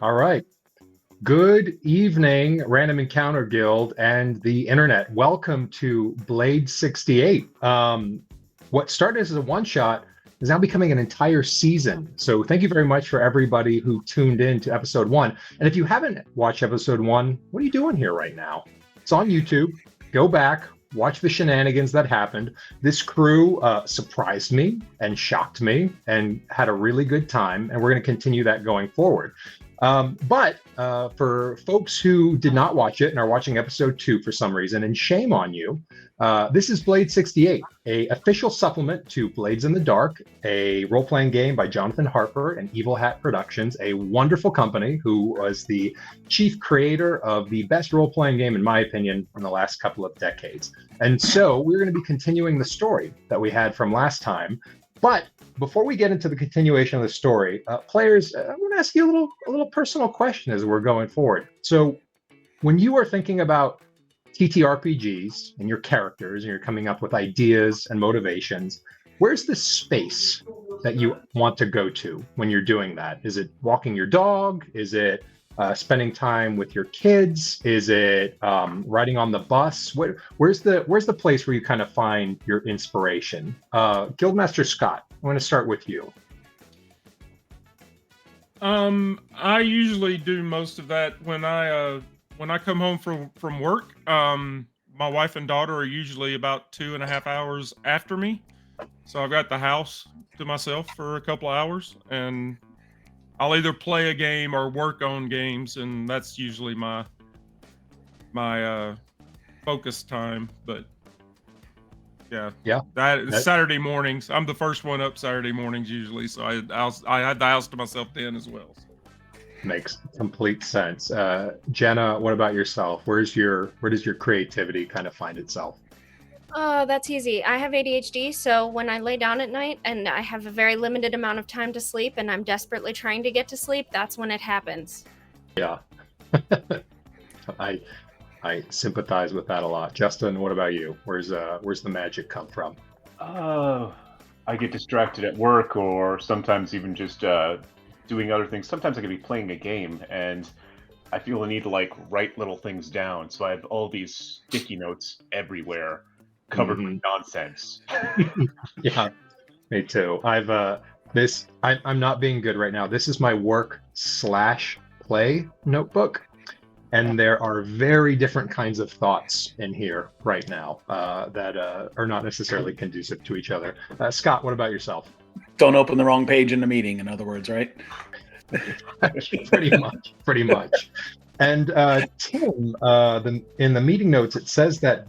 All right. Good evening, Random Encounter Guild and the internet. Welcome to Blade 68. What started as a one-shot is now becoming an entire season. So thank you very much for everybody who tuned in to episode 1. And if you haven't watched episode 1, what are you doing here right now? It's on YouTube. Go back, watch the shenanigans that happened. This crew surprised me and shocked me and had a really good time. And we're going to continue that going forward. But for folks who did not watch it and are watching episode 2 for some reason, and shame on you, this is Blade 68, a official supplement to Blades in the Dark, a role-playing game by Jonathan Harper and Evil Hat Productions, a wonderful company who was the chief creator of the best role-playing game, in my opinion, in the last couple of decades. And so we're going to be continuing the story that we had from last time. But before we get into the continuation of the story, players, I'm going to ask you a little personal question as we're going forward. So when you are thinking about TTRPGs and your characters and you're coming up with ideas and motivations, where's the space that you want to go to when you're doing that? Is it walking your dog? Is it spending time with your kids? Is it riding on the bus? Where's the place where you kind of find your inspiration? Guildmaster Scott, I'm going to start with you. I usually do most of that when I come home from work. My wife and daughter are usually about 2.5 hours after me, so I've got the house to myself for a couple of hours, and I'll either play a game or work on games, and that's usually my focus time. But yeah, that Saturday mornings. I'm the first one up Saturday mornings usually, so I had the house to myself then as well. Makes complete sense. Jenna, what about yourself? Where does your creativity kind of find itself? That's easy. I have ADHD, so when I lay down at night and I have a very limited amount of time to sleep and I'm desperately trying to get to sleep, that's when it happens. Yeah. I sympathize with that a lot. Justin, what about you? Where's the magic come from? I get distracted at work, or sometimes even just doing other things. Sometimes I could be playing a game and I feel the need to write little things down. So I have all these sticky notes everywhere, covered with nonsense. Yeah, me too. I'm not being good right now. This is my work/play notebook, and there are very different kinds of thoughts in here right now that are not necessarily conducive to each other. Scott, what about yourself? Don't open the wrong page in the meeting, in other words, right? Pretty much. And Tim, in the meeting notes, it says that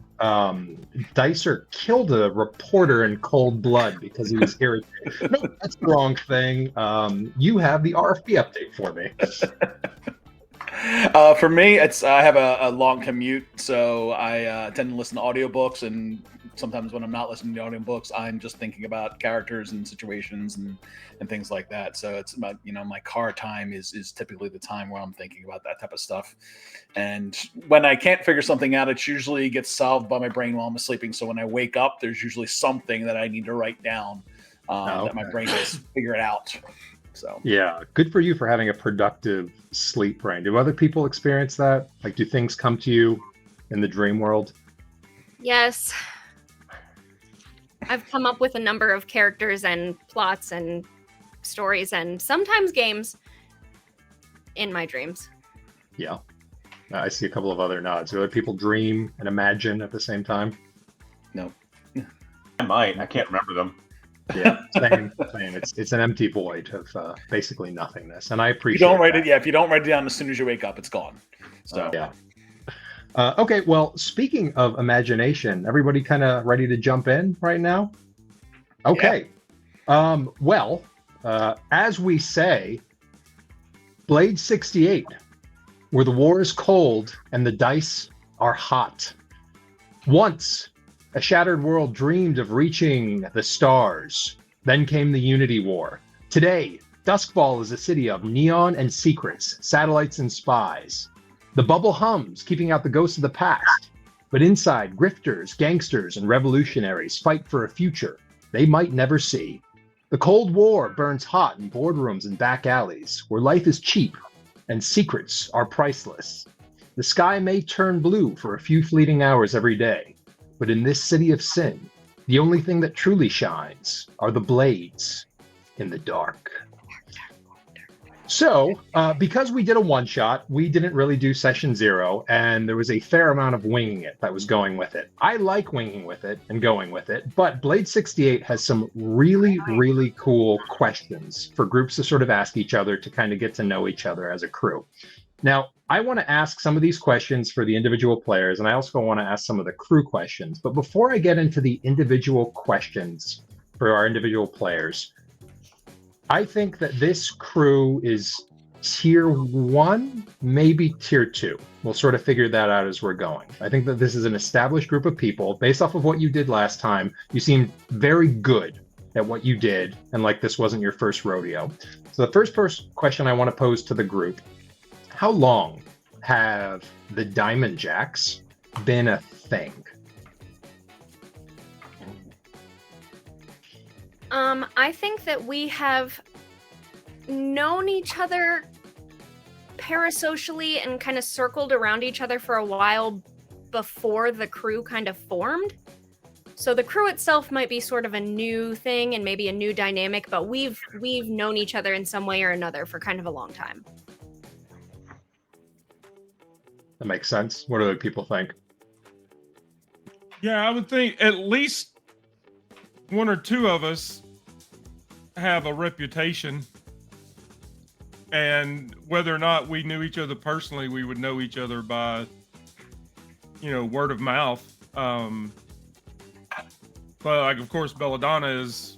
Dicer killed a reporter in cold blood because he was irritated. No, that's the wrong thing. You have the RFP update for me. For me, I have a long commute, so I tend to listen to audiobooks, and sometimes when I'm not listening to audiobooks, I'm just thinking about characters and situations and things like that. So it's about, my car time is typically the time where I'm thinking about that type of stuff. And when I can't figure something out, it usually gets solved by my brain while I'm sleeping. So when I wake up, there's usually something that I need to write down that my brain has figured out. So yeah, good for you for having a productive sleep brain. Do other people experience that? Do things come to you in the dream world? Yes. I've come up with a number of characters and plots and stories and sometimes games in my dreams. Yeah. I see a couple of other nods. Do other people dream and imagine at the same time? No. I might. I can't remember them. Yeah, same. It's an empty void of basically nothingness, and I appreciate. You don't write it. Yeah, if you don't write it down as soon as you wake up, it's gone. So yeah. Okay, well, speaking of imagination, everybody kind of ready to jump in right now? Okay. Yeah. As we say, Blade 68, where the war is cold and the dice are hot. Once, a shattered world dreamed of reaching the stars. Then came the Unity War. Today, Duskfall is a city of neon and secrets, satellites and spies. The bubble hums, keeping out the ghosts of the past. But inside, grifters, gangsters, and revolutionaries fight for a future they might never see. The Cold War burns hot in boardrooms and back alleys, where life is cheap and secrets are priceless. The sky may turn blue for a few fleeting hours every day, but in this city of sin, the only thing that truly shines are the blades in the dark. So, because we did a one-shot, we didn't really do session 0, and there was a fair amount of winging it that was going with it. I like winging with it and going with it, but Blade 68 has some really, really cool questions for groups to sort of ask each other to kind of get to know each other as a crew. Now, I want to ask some of these questions for the individual players, and I also want to ask some of the crew questions. But before I get into the individual questions for our individual players, I think that this crew is tier 1, maybe tier 2. We'll sort of figure that out as we're going. I think that this is an established group of people. Based off of what you did last time, you seemed very good at what you did, and like this wasn't your first rodeo. So the first question I want to pose to the group: how long have the Diamond Jacks been a thing? I think that we have known each other parasocially and kind of circled around each other for a while before the crew kind of formed. So the crew itself might be sort of a new thing and maybe a new dynamic, but we've known each other in some way or another for kind of a long time. That makes sense. What do other people think? Yeah, I would think at least one or two of us have a reputation, and whether or not we knew each other personally, we would know each other by, word of mouth. But like, of course, Belladonna is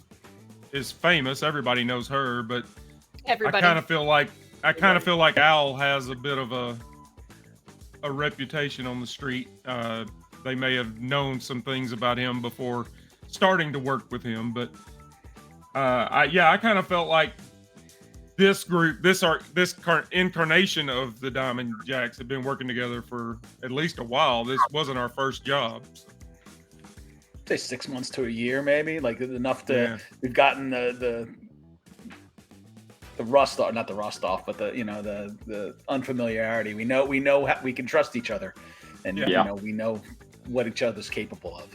famous. Everybody knows her, but Everybody. I kind of feel like Al has a bit of a reputation on the street. They may have known some things about him before starting to work with him, but I kind of felt like this group, this current incarnation of the Diamond Jacks had been working together for at least a while. This wasn't our first job. Say 6 months to a year, maybe, like enough to we've gotten the rust off, not the rust off, but the unfamiliarity. We know how we can trust each other, and we know what each other's capable of.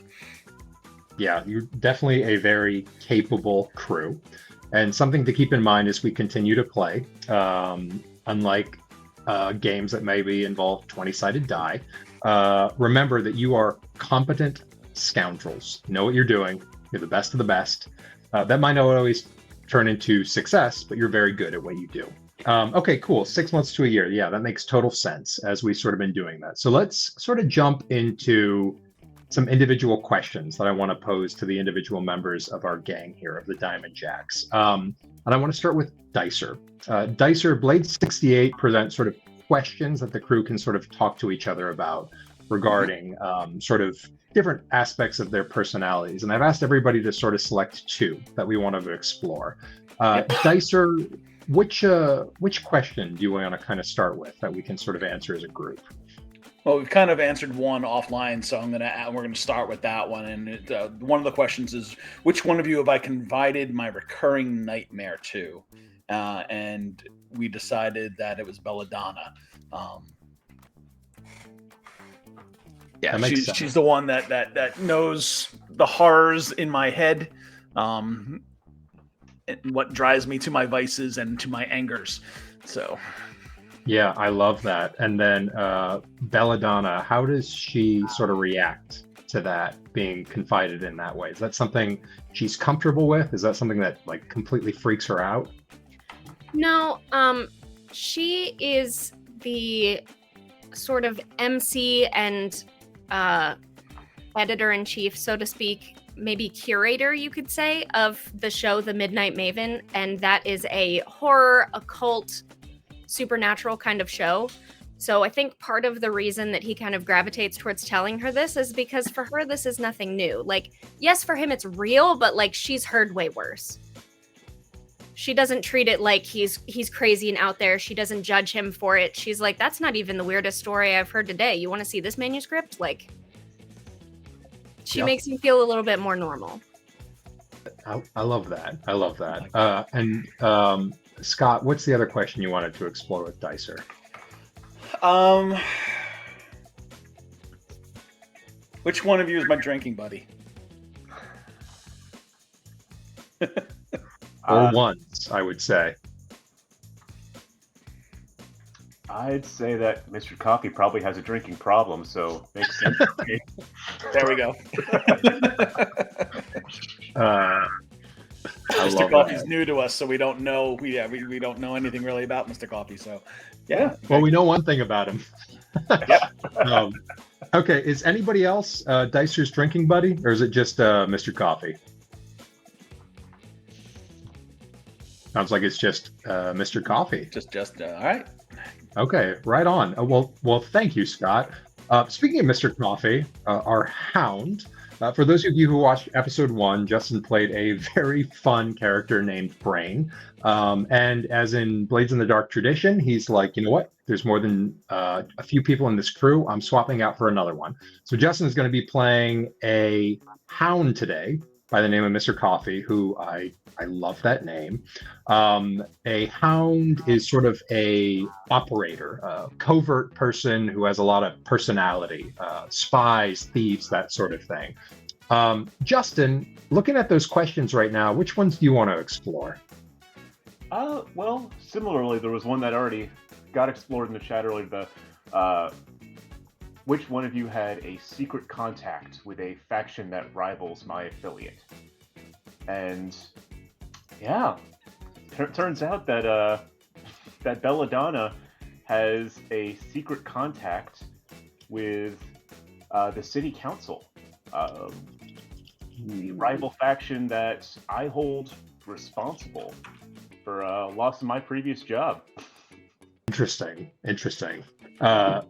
Yeah, you're definitely a very capable crew. And something to keep in mind as we continue to play, unlike games that maybe involve 20-sided die, remember that you are competent scoundrels. Know what you're doing. You're the best of the best. That might not always turn into success, but you're very good at what you do. Okay, cool. 6 months to a year. Yeah, that makes total sense as we've sort of been doing that. So let's sort of jump into some individual questions that I want to pose to the individual members of our gang here of the Diamond Jacks. And I want to start with Dicer. Dicer, Blade 68 presents sort of questions that the crew can sort of talk to each other about regarding sort of different aspects of their personalities. And I've asked everybody to sort of select 2 that we want to explore. Dicer, which question do you want to kind of start with that we can sort of answer as a group? Well, we've kind of answered one offline, so we're gonna start with that one. And one of the questions is, which one of you have I confided my recurring nightmare to? And we decided that it was Belladonna. She's the one that knows the horrors in my head, and what drives me to my vices and to my angers. So. Yeah, I love that. And then Belladonna, how does she sort of react to that being confided in that way? Is that something she's comfortable with? Is that something that like completely freaks her out? No, she is the sort of MC and editor-in-chief, so to speak, maybe curator, you could say, of the show The Midnight Maven, and that is a horror, occult, supernatural kind of show. So I think part of the reason that he kind of gravitates towards telling her this is because for her this is nothing new. Like, yes, for him it's real, but like she's heard way worse. She doesn't treat it like he's crazy and out there. She doesn't judge him for it. She's like, that's not even the weirdest story I've heard today. You want to see this manuscript? Like, she makes him feel a little bit more normal. I love that. I love that. And Scott, what's the other question you wanted to explore with Dicer? Which one of you is my drinking buddy? Or once, I would say. I'd say that Mr. Coffee probably has a drinking problem, so makes sense to me. There we go. Mr. Coffee's new to us, so we don't know. We don't know anything really about Mr. Coffee. So, yeah. Well, we know one thing about him. Yep. Okay, is anybody else Dicer's drinking buddy, or is it just Mr. Coffee? Sounds like it's just Mr. Coffee. Just all right. Okay, right on. Well, thank you, Scott. Speaking of Mr. Coffee, our hound. For those of you who watched episode 1, Justin played a very fun character named Brain. And as in Blades in the Dark tradition, he's like, you know what? There's more than a few people in this crew. I'm swapping out for another one. So Justin is going to be playing a hound today by the name of Mr. Coffee, who I love that name. A hound is sort of a operator, a covert person who has a lot of personality, spies, thieves, that sort of thing. Justin, looking at those questions right now, which ones do you want to explore? Well, similarly, there was one that already got explored in the chat earlier. Which one of you had a secret contact with a faction that rivals my affiliate? And yeah, turns out that that Belladonna has a secret contact with the city council, the rival faction that I hold responsible for loss of my previous job. Interesting.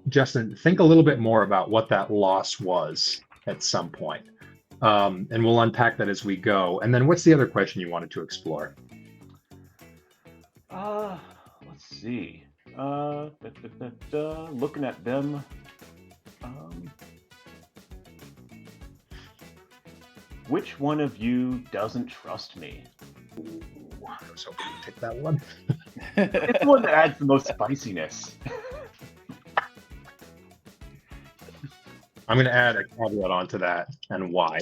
Justin, think a little bit more about what that loss was at some point. And we'll unpack that as we go. And then what's the other question you wanted to explore? Let's see. Looking at them. Which one of you doesn't trust me? Ooh, I was hoping you'd pick that one. It's the one that adds the most spiciness. I'm going to add a caveat onto that and why.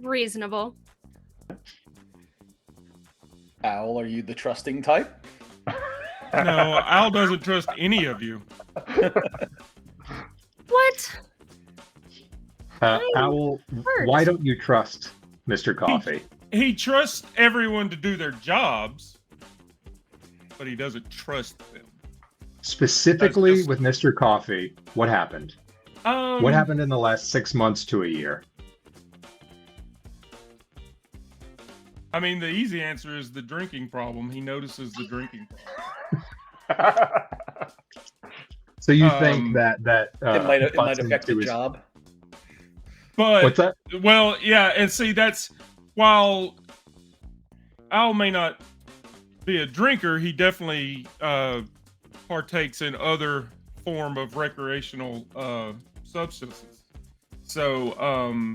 Reasonable. Owl, are you the trusting type? No, Al doesn't trust any of you. What? Owl, why don't you trust Mr. Coffee? He trusts everyone to do their jobs, but he doesn't trust them. Specifically just- with Mr. Coffee, what happened? What happened in the last 6 months to a year? I mean, the easy answer is the drinking problem. He notices the drinking problem. So you think that It might affect the his... job. But What's that? well, yeah, and see, that's while Al may not be a drinker, he definitely partakes in other form of recreational substances. So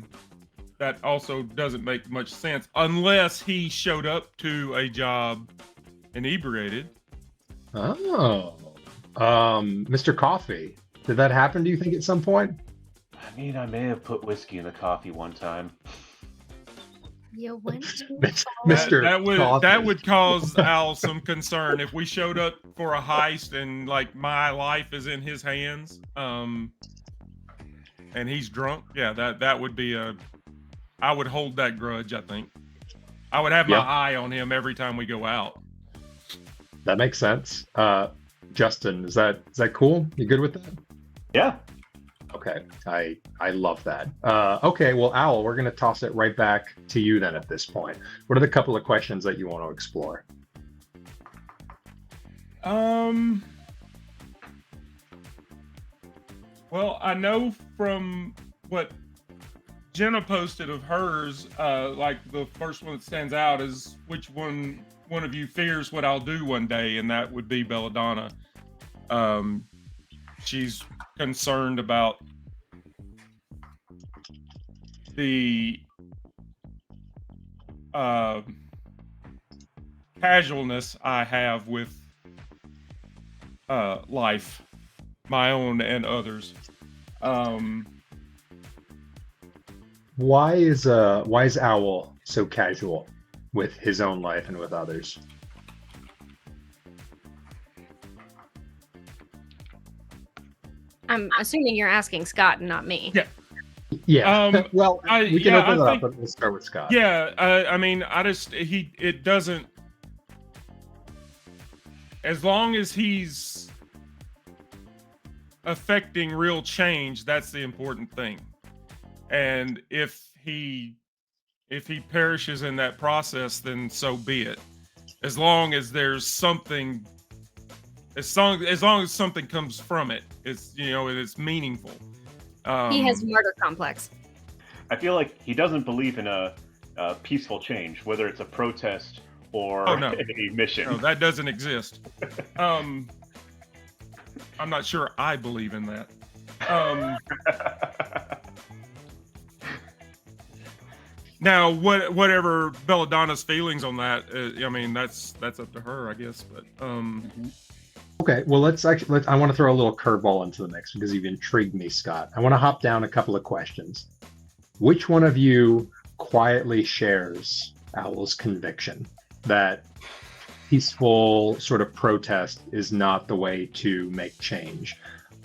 that also doesn't make much sense unless he showed up to a job inebriated. Oh, Mr. Coffee, did that happen? Do you think at some point? I mean, I may have put whiskey in the coffee one time. You went to Mr. That would cause Al some concern if we showed up for a heist and like my life is in his hands, and he's drunk. Yeah, that would be I would hold that grudge. I think I would have my eye on him every time we go out. That makes sense. Justin, is that cool? You good with that? Yeah. Okay, I love that. Okay, well, Owl, we're going to toss it right back to you then at this point. What are the couple of questions that you want to explore? Well, I know from what Jenna posted of hers, like the first one that stands out is which one of you fears what I'll do one day, and that would be Belladonna. She's concerned about the casualness I have with life, my own and others. Why is Owl so casual with his own life and with others? I'm assuming you're asking Scott and not me. Yeah. Yeah. Well, we can open it up, think, but we'll start with Scott. Yeah. I mean, it doesn't. As long as he's affecting real change, that's the important thing. And if he perishes in that process, then so be it. As long as there's something, as long as something comes from it, it's it's meaningful. He has martyr complex. I feel like he doesn't believe in a peaceful change, whether it's a protest or no. a mission. No, that doesn't exist. I'm not sure I believe in that. Now, whatever Belladonna's feelings on that, I mean, that's up to her, I guess. But Okay, well, I want to throw a little curveball into the mix because you've intrigued me, Scott. I want to hop down a couple of questions. Which one of you quietly shares Owl's conviction that peaceful sort of protest is not the way to make change?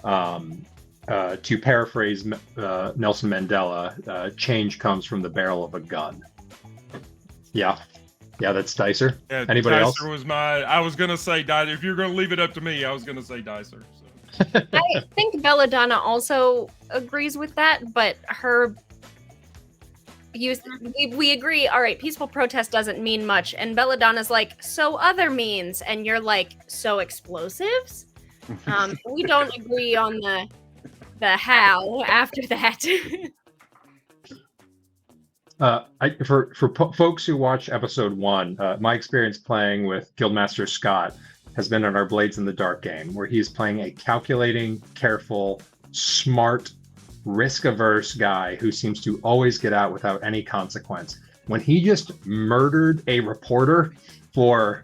To paraphrase Nelson Mandela, change comes from the barrel of a gun. Yeah, that's Dicer. yeah, Anybody Dicer else? was I was gonna say Dicer. If you're gonna leave it up to me, I was gonna say Dicer. So. I think Belladonna also agrees with that, but we agree. All right, peaceful protest doesn't mean much, and Belladonna's like, so other means, and you're like, so explosives. We don't agree on the how after that. For folks who watch episode 1, my experience playing with Guildmaster Scott has been in our Blades in the Dark game, where he's playing a calculating, careful, smart, risk-averse guy who seems to always get out without any consequence. When he just murdered a reporter for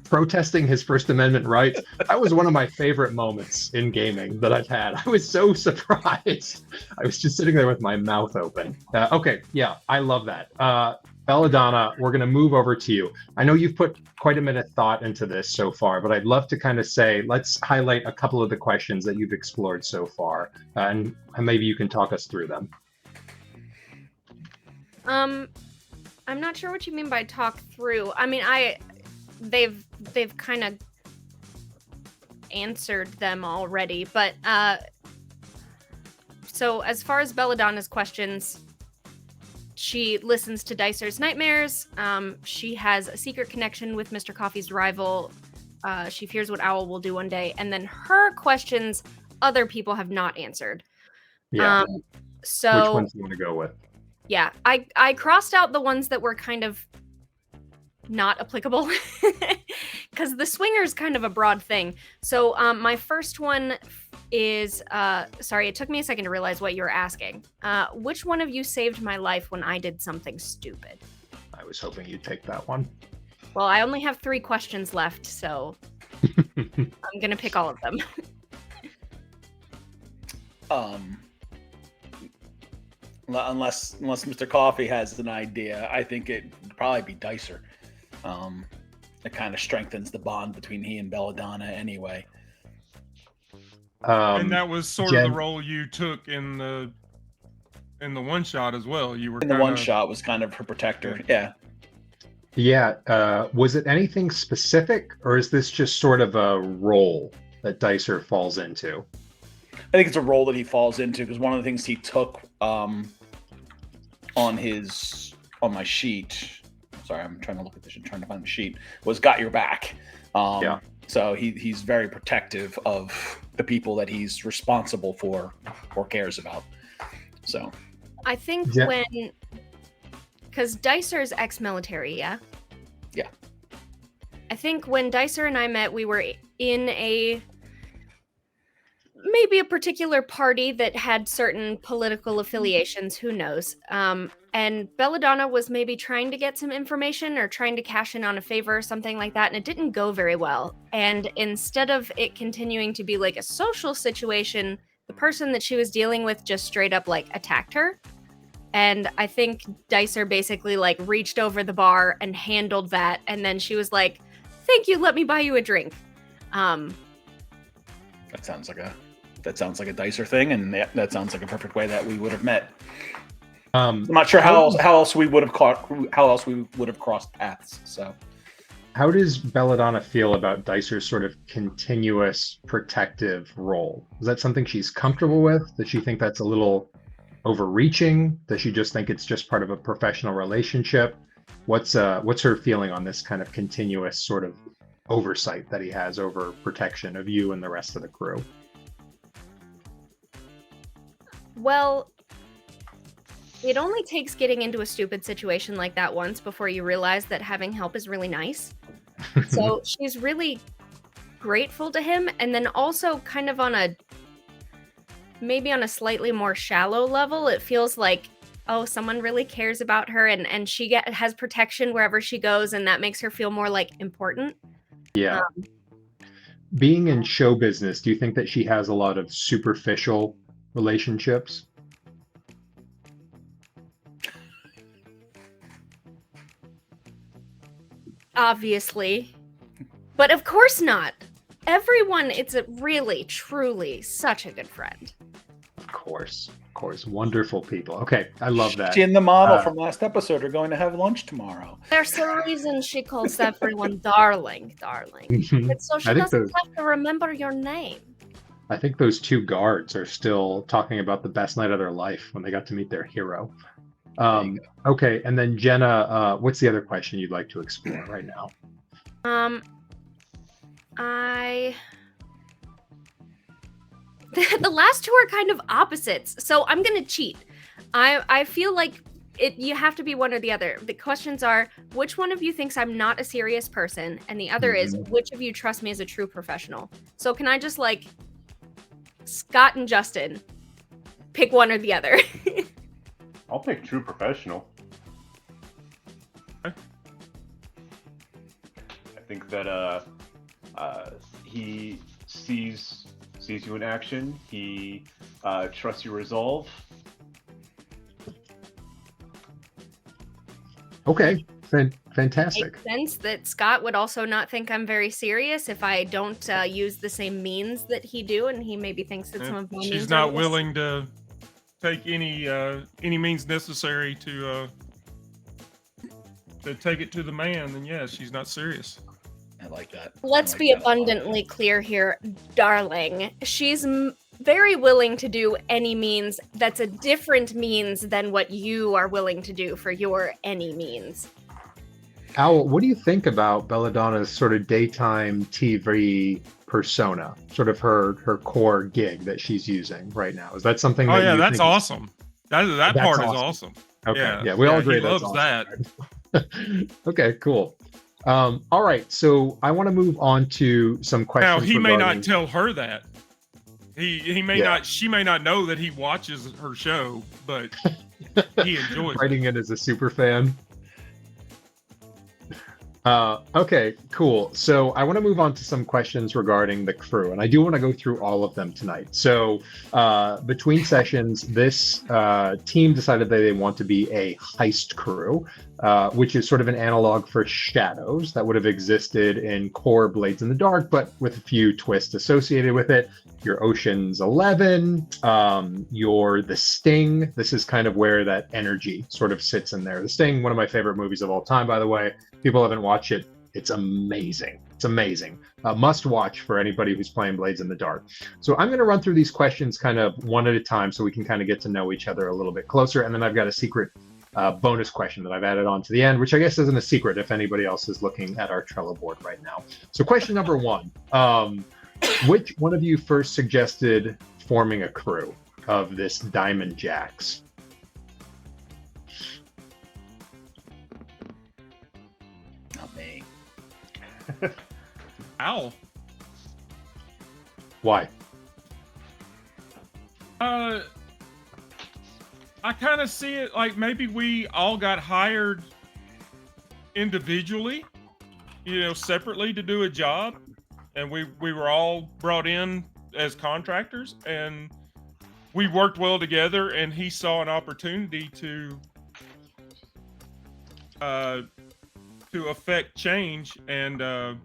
protesting his First Amendment rights, that was one of my favorite moments in gaming that I've had. I was so surprised. I was just sitting there with my mouth open. Okay, yeah, I love that. Belladonna, we're going to move over to you. I know you've put quite a bit of thought into this so far, but I'd love to kind of say, let's highlight a couple of the questions that you've explored so far, and maybe you can talk us through them. I'm not sure what you mean by talk through. I mean, they've kind of answered them already, but so as far as Belladonna's questions, she listens to Dicer's nightmares. She has a secret connection with Mr. Coffee's rival. She fears what Owl will do one day, and then her questions other people have not answered. Yeah. So which ones do you want to go with? Yeah, I crossed out the ones that were kind of not applicable because the swinger is kind of a broad thing. So my first one is sorry, it took me a second to realize what you were asking. Which one of you saved my life when I did something stupid? I was hoping you'd take that one. Well, I only have 3 questions left, so I'm gonna pick all of them. Unless Mr. Coffee has an idea, I think it'd probably be Dicer. It kind of strengthens the bond between he and Belladonna anyway. And that was sort Jen, of the role you took in the one shot as well. You were in the one shot was kind of her protector. Yeah. Yeah. Was it anything specific, or is this just sort of a role that Dicer falls into? I think it's a role that he falls into because one of the things he took on my sheet. Sorry, I'm trying to look at this and trying to find the sheet. Was got your back. Yeah. So he's very protective of the people that he's responsible for or cares about. So I think because Dicer's ex-military, yeah? Yeah. I think when Dicer and I met, we were in a maybe a particular party that had certain political affiliations, who knows. And Belladonna was maybe trying to get some information or trying to cash in on a favor or something like that, and it didn't go very well. And instead of it continuing to be like a social situation, the person that she was dealing with just straight up like attacked her. And I think Dicer basically like reached over the bar and handled that, and then she was like, "Thank you, let me buy you a drink." That sounds like a Dicer thing, and that sounds like a perfect way that we would have met. I'm not sure how else we would have crossed paths. So, how does Belladonna feel about Dicer's sort of continuous protective role? Is that something she's comfortable with? Does she think that's a little overreaching? Does she just think it's just part of a professional relationship? What's her feeling on this kind of continuous sort of oversight that he has over protection of you and the rest of the crew? Well, it only takes getting into a stupid situation like that once before you realize that having help is really nice. So she's really grateful to him, and then also kind of on a slightly more shallow level, it feels like, oh, someone really cares about her, and she has protection wherever she goes, and that makes her feel more like important. Yeah. Being in show business, do you think that she has a lot of superficial relationships? Obviously. But of course not. Everyone, it's really, truly such a good friend. Of course. Wonderful people. Okay, I love that. She and the model from last episode are going to have lunch tomorrow. There's a reason she calls everyone darling. It's so she doesn't have to remember your name. I think those two guards are still talking about the best night of their life when they got to meet their hero. Okay, and then Jenna, what's the other question you'd like to explore right now? The last two are kind of opposites, so I'm gonna cheat. I feel like you have to be one or the other. The questions are, which one of you thinks I'm not a serious person? And the other is, which of you trust me as a true professional? So can I just like Scott and Justin pick one or the other? I'll pick true professional. I think that he sees you in action. He trusts your resolve. Okay, fantastic. Makes sense that Scott would also not think I'm very serious if I don't use the same means that he do, and he maybe thinks that some of my means. She's not willing to take any means necessary to take it to the man. Then yes, she's not serious. I like that. Let's be abundantly clear here, darling. She's very willing to do any means that's a different means than what you are willing to do for your any means. Owl, what do you think about Belladonna's sort of daytime TV persona, sort of her core gig that she's using right now? Is that something that that's awesome. That part is awesome. Okay, yeah, we all agree he that's loves awesome. that. Okay, cool. All right, so I want to move on to some questions. Now, he may not tell her that. He may not. She may not know that he watches her show, but he enjoys writing it as a super fan. Okay, cool. So I want to move on to some questions regarding the crew, and I do want to go through all of them tonight. So between sessions, this team decided that they want to be a heist crew, which is sort of an analog for Shadows that would have existed in core Blades in the Dark, but with a few twists associated with it. Your Ocean's 11, your The Sting. This is kind of where that energy sort of sits in there. The Sting, one of my favorite movies of all time, by the way. People haven't watched it. It's amazing. It's amazing. Must watch for anybody who's playing Blades in the Dark. So I'm going to run through these questions kind of one at a time so we can kind of get to know each other a little bit closer. And then I've got a secret bonus question that I've added on to the end, which I guess isn't a secret if anybody else is looking at our Trello board right now. So question number one, which one of you first suggested forming a crew of this Diamond Jacks? Not me. Ow. Why? I kind of see it like maybe we all got hired individually, separately to do a job, and we were all brought in as contractors, and we worked well together, and he saw an opportunity to affect change and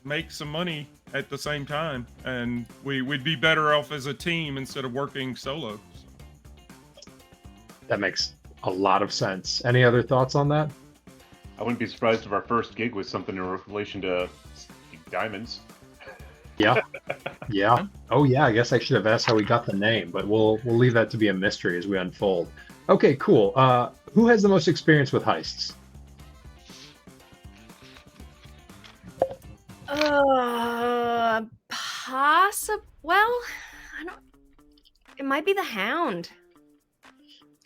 make some money at the same time, and we'd be better off as a team instead of working solo. That makes a lot of sense. Any other thoughts on that? I wouldn't be surprised if our first gig was something in relation to diamonds. Yeah. Yeah. Oh yeah, I guess I should have asked how we got the name, but we'll leave that to be a mystery as we unfold. Okay, cool. Who has the most experience with heists? Well, I don't. It might be the Hound.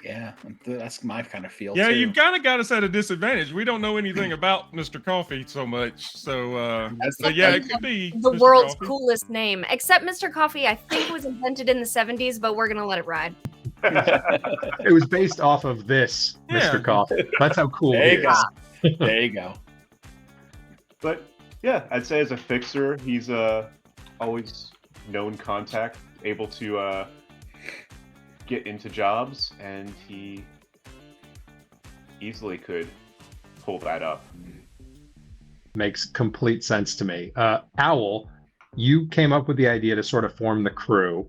Yeah, that's my kind of feel. Yeah, too. you've kind of got us at a disadvantage. We don't know anything about Mr. Coffee so much, so yeah, it could be the Mr. world's Coffee. coolest name. Except Mr. Coffee, I think was invented in the 70s, but we're gonna let it ride. It was based off of this, Yeah. Mr. Coffee. That's how cool There he you go. is. There you go. But yeah, I'd say as a fixer, he's always known contact, able to get into jobs, and he easily could pull that up. Makes complete sense to me. Owl, you came up with the idea to sort of form the crew.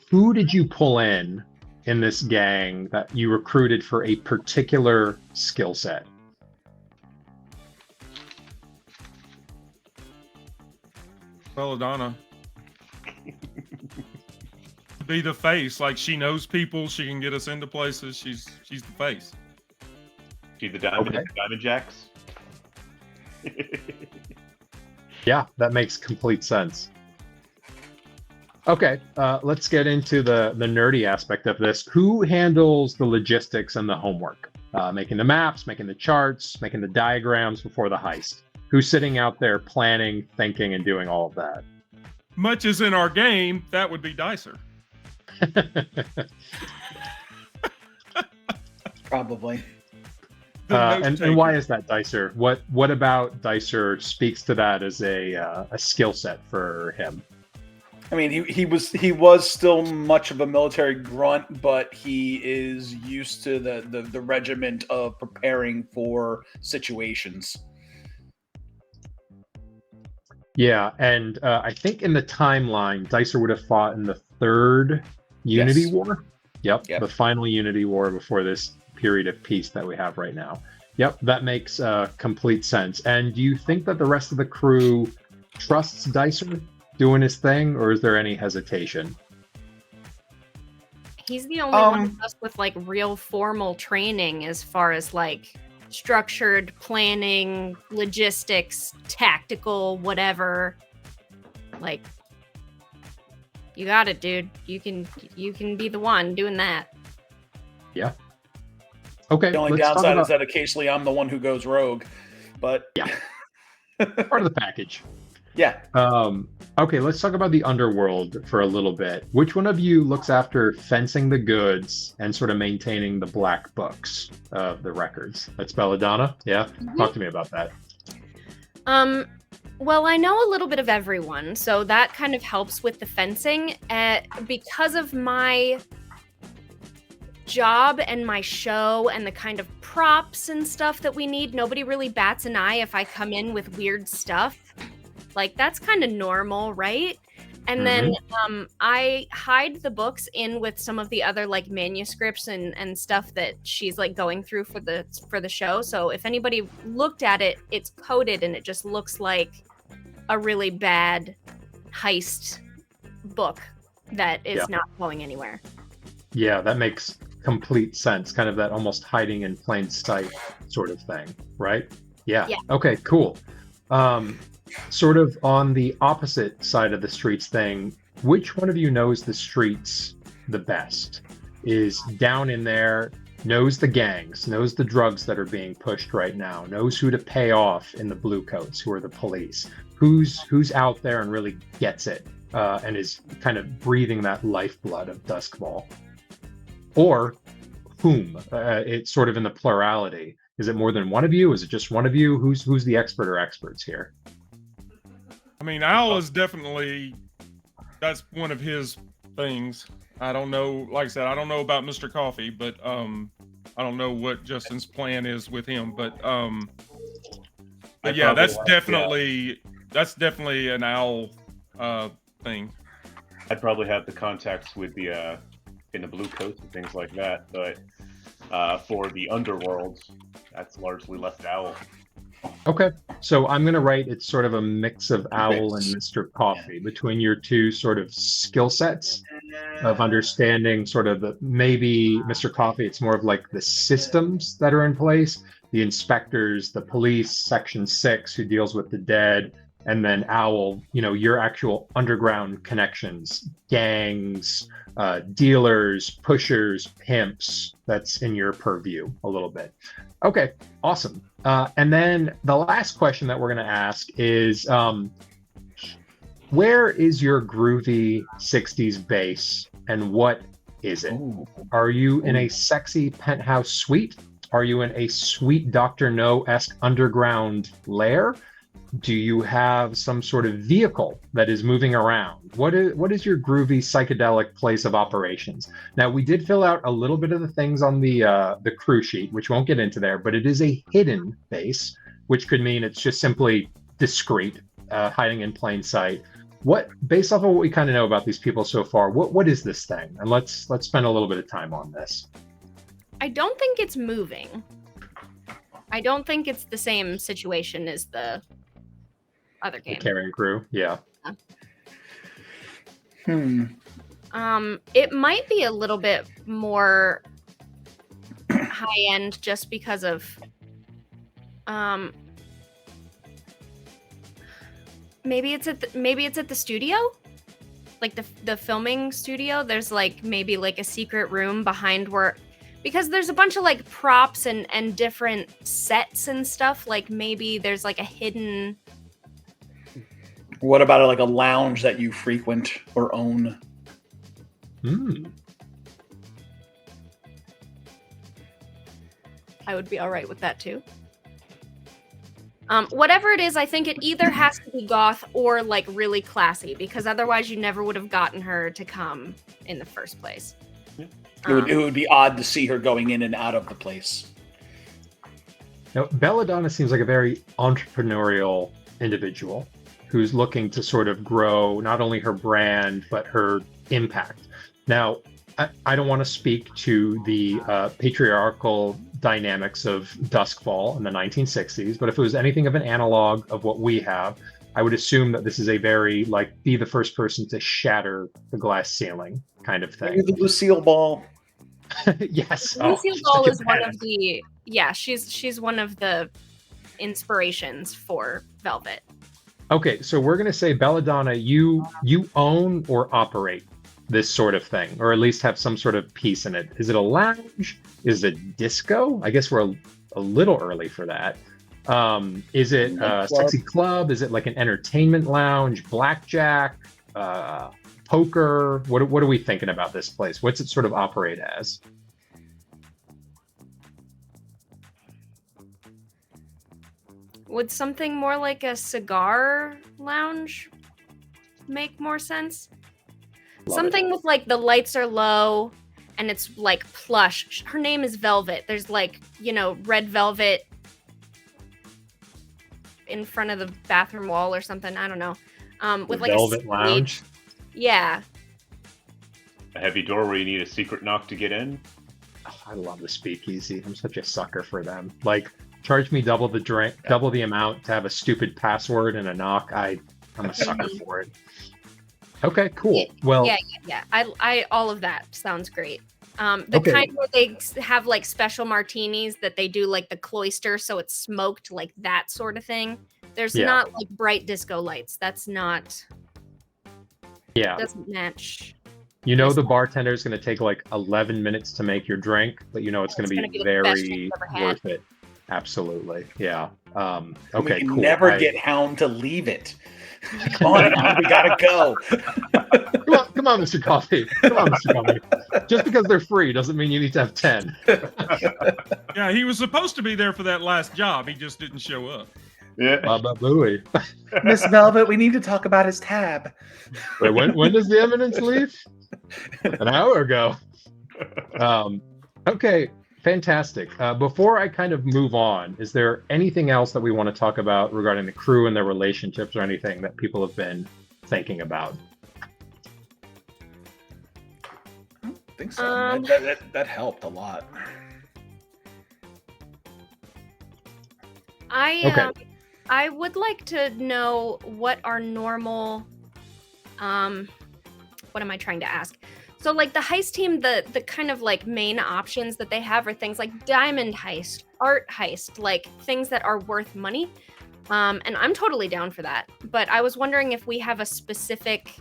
Who did you pull in this gang that you recruited for a particular skill set? Belladonna. Be the face. Like, she knows people. She can get us into places. She's the face. See the diamond, Okay. diamond jacks. Yeah, that makes complete sense. Okay, let's get into the nerdy aspect of this. Who handles the logistics and the homework? Making the maps, making the charts, making the diagrams before the heist. Who's sitting out there planning, thinking, and doing all of that? Much as in our game, that would be Dicer. Probably. And why is that, Dicer? What about Dicer speaks to that as a skill set for him? I mean, he was still much of a military grunt, but he is used to the regiment of preparing for situations. Yeah, and I think in the timeline, Dicer would have fought in the third Unity Yes. War. Yep, Yep. the final Unity War before this period of peace that we have right now. Yep, that makes complete sense. And do you think that the rest of the crew trusts Dicer doing his thing, or is there any hesitation? He's the only one of us with like real formal training as far as like structured planning, logistics, tactical, whatever. Like, you got it, dude. You can be the one doing that. Yeah. Okay. The only let's talk downside about is that occasionally I'm the one who goes rogue, but Yeah. part of the package. yeah. Okay, let's talk about the underworld for a little bit. Which one of you looks after fencing the goods and sort of maintaining the black books of the records? That's Belladonna? Yeah? Talk to me about that. Well, I know a little bit of everyone, so that kind of helps with the fencing. Because of my job and my show and the kind of props and stuff that we need, nobody really bats an eye if I come in with weird stuff. Like, that's kind of normal, right? And then I hide the books in with some of the other like manuscripts and stuff that she's like going through for the show. So if anybody looked at it, it's coded and it just looks like a really bad heist book that is not going anywhere. Yeah, that makes complete sense. Kind of that almost hiding in plain sight sort of thing, right? Yeah. Okay, cool. Sort of on the opposite side of the streets thing, which one of you knows the streets the best? Is down in there, knows the gangs, knows the drugs that are being pushed right now, knows who to pay off in the blue coats, who are the police. Who's out there and really gets it and is kind of breathing that lifeblood of Duskfall? Or whom? It's sort of in the plurality. Is it more than one of you? Is it just one of you? Who's the expert or experts here? I mean, Owl is definitely, that's one of his things. I don't know, like I said, I don't know about Mr. Coffee, but I don't know what Justin's plan is with him, but yeah, that's definitely an Owl thing. I'd probably have the contacts with the in the blue coats and things like that, but for the underworld, that's largely left to Owl. Okay, so I'm going to write it's sort of a mix of Owl and Mr. Coffee between your two sort of skill sets of understanding sort of the, maybe Mr. Coffee, it's more of like the systems that are in place, the inspectors, the police, Section 6 who deals with the dead, and then Owl, you know, your actual underground connections, gangs, dealers, pushers, pimps, that's in your purview a little bit. Okay, awesome. And then the last question that we're going to ask is, where is your groovy 60s base and what is it? Ooh. Are you in a sexy penthouse suite? Are you in a sweet Dr. No-esque underground lair? Do you have some sort of vehicle that is moving around? What is your groovy psychedelic place of operations? Now, we did fill out a little bit of the things on the crew sheet, which won't get into there, but it is a hidden base, which could mean it's just simply discreet, hiding in plain sight. What, based off of what we kind of know about these people so far, what is this thing? And let's spend a little bit of time on this. I don't think it's moving. I don't think it's the same situation as the other game. The carrying crew, yeah. It might be a little bit more high end just because of maybe it's at the studio, like the filming studio. There's like maybe like a secret room behind where, because there's a bunch of like props and different sets and stuff, like maybe there's like a hidden. What about like a lounge that you frequent or own? I would be all right with that too. Whatever it is, I think it either has to be goth or like really classy, because otherwise you never would have gotten her to come in the first place. It would be odd to see her going in and out of the place. Now, Belladonna seems like a very entrepreneurial individual who's looking to sort of grow not only her brand, but her impact. Now, I don't want to speak to the patriarchal dynamics of Duskfall in the 1960s, but if it was anything of an analog of what we have, I would assume that this is a very, like, be the first person to shatter the glass ceiling kind of thing. Maybe the Lucille Ball. Yes. Lucille Ball is one of the, she's one of the inspirations for Velvet. Okay, so we're going to say, Belladonna, you own or operate this sort of thing, or at least have some sort of piece in it. Is it a lounge? Is it disco? I guess we're a little early for that. Is it a sexy club? Is it like an entertainment lounge, blackjack, poker? What are we thinking about this place? What's it sort of operate as? Would something more like a cigar lounge make more sense? Something with like the lights are low and it's like plush. Her name is Velvet. There's like, red velvet in front of the bathroom wall or something. I don't know. With like Velvet lounge. Yeah. A heavy door where you need a secret knock to get in. Oh, I love the speakeasy. I'm such a sucker for them. Like, charge me double the drink, double the amount to have a stupid password and a knock. I'm a sucker for it. Okay, cool. Well, yeah. I all of that sounds great. The kind where they have like special martinis that they do like the cloister, so it's smoked, like that sort of thing. There's not like bright disco lights. That's not. Yeah. Doesn't match. The bartender is going to take like 11 minutes to make your drink, but it's going to be very worth it. Absolutely. Yeah. We Okay, can cool. never get Hound to leave it. Come on, Hound, we gotta go. Come on, Mr. Coffee. Come on, Mr. Coffee. Just because they're free doesn't mean you need to have 10. Yeah, he was supposed to be there for that last job. He just didn't show up. Yeah. Baba Booey. Miss Velvet, we need to talk about his tab. Wait, when does the eminence leave? An hour ago. Okay, fantastic. Before I kind of move on, is there anything else that we want to talk about regarding the crew and their relationships or anything that people have been thinking about? I don't think so. That helped a lot. I would like to know what our normal what am I trying to ask? So like the heist team, the kind of like main options that they have are things like diamond heist, art heist, like things that are worth money. And I'm totally down for that. But I was wondering if we have a specific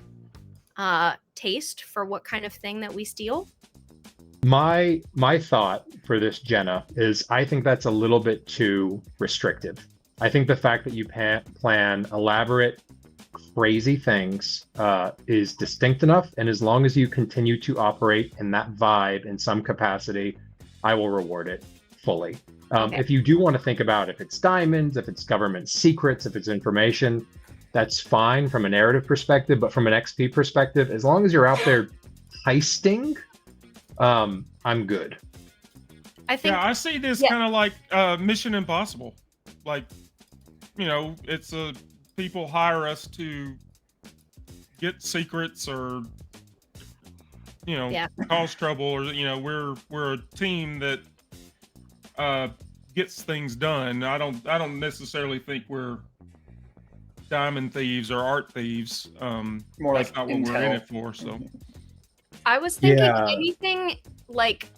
taste for what kind of thing that we steal. My thought for this, Jenna, is I think that's a little bit too restrictive. I think the fact that you plan elaborate, crazy things is distinct enough, and as long as you continue to operate in that vibe in some capacity, I will reward it fully. Okay. If you do want to think about if it's diamonds, if it's government secrets, if it's information, that's fine from a narrative perspective, but from an XP perspective, as long as you're out there heisting, I'm good. I think Yeah, I see this kind of like Mission Impossible. Like, you know, it's people hire us to get secrets or, you know, cause trouble, or you know, we're a team that gets things done. I don't necessarily think we're diamond thieves or art thieves. More that's like not what intel. we're in it for. So I was thinking Yeah. anything like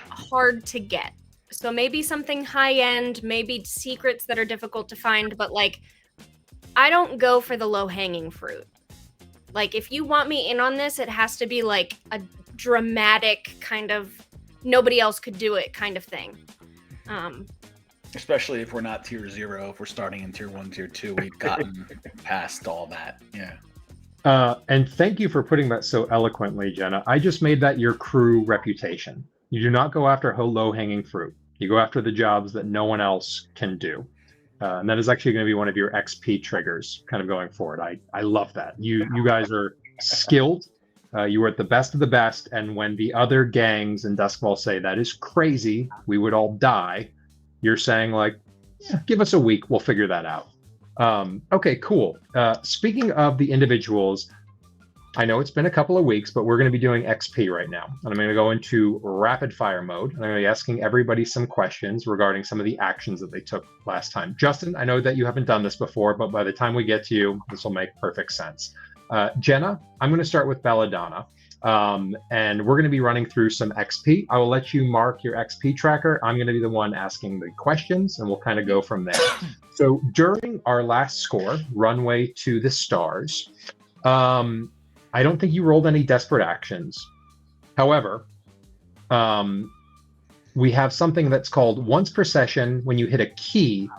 hard to get. So maybe something high end, maybe secrets that are difficult to find, but like I don't go for the low hanging fruit. Like if you want me in on this, it has to be like a dramatic kind of nobody else could do it kind of thing. Especially if we're not tier 0, if we're starting in tier 1, tier 2, we've gotten past all that. Yeah. And thank you for putting that so eloquently, Jenna. I just made that your crew reputation. You do not go after low-hanging fruit. You go after the jobs that no one else can do. And that is actually going to be one of your XP triggers kind of going forward. I love that. You guys are skilled. You are at the best of the best. And when the other gangs in Duskfall say that is crazy, we would all die, you're saying like, yeah, give us a week. We'll figure that out. Okay, cool. Speaking of the individuals, I know it's been a couple of weeks, but we're going to be doing XP right now. And I'm going to go into rapid fire mode. And I'm going to be asking everybody some questions regarding some of the actions that they took last time. Justin, I know that you haven't done this before, but by the time we get to you, this will make perfect sense. Jenna, I'm going to start with Belladonna. And we're going to be running through some XP. I will let you mark your XP tracker. I'm going to be the one asking the questions, and we'll kind of go from there. So during our last score, Runway to the Stars, I don't think you rolled any desperate actions. However, we have something that's called once per session. When you hit a key,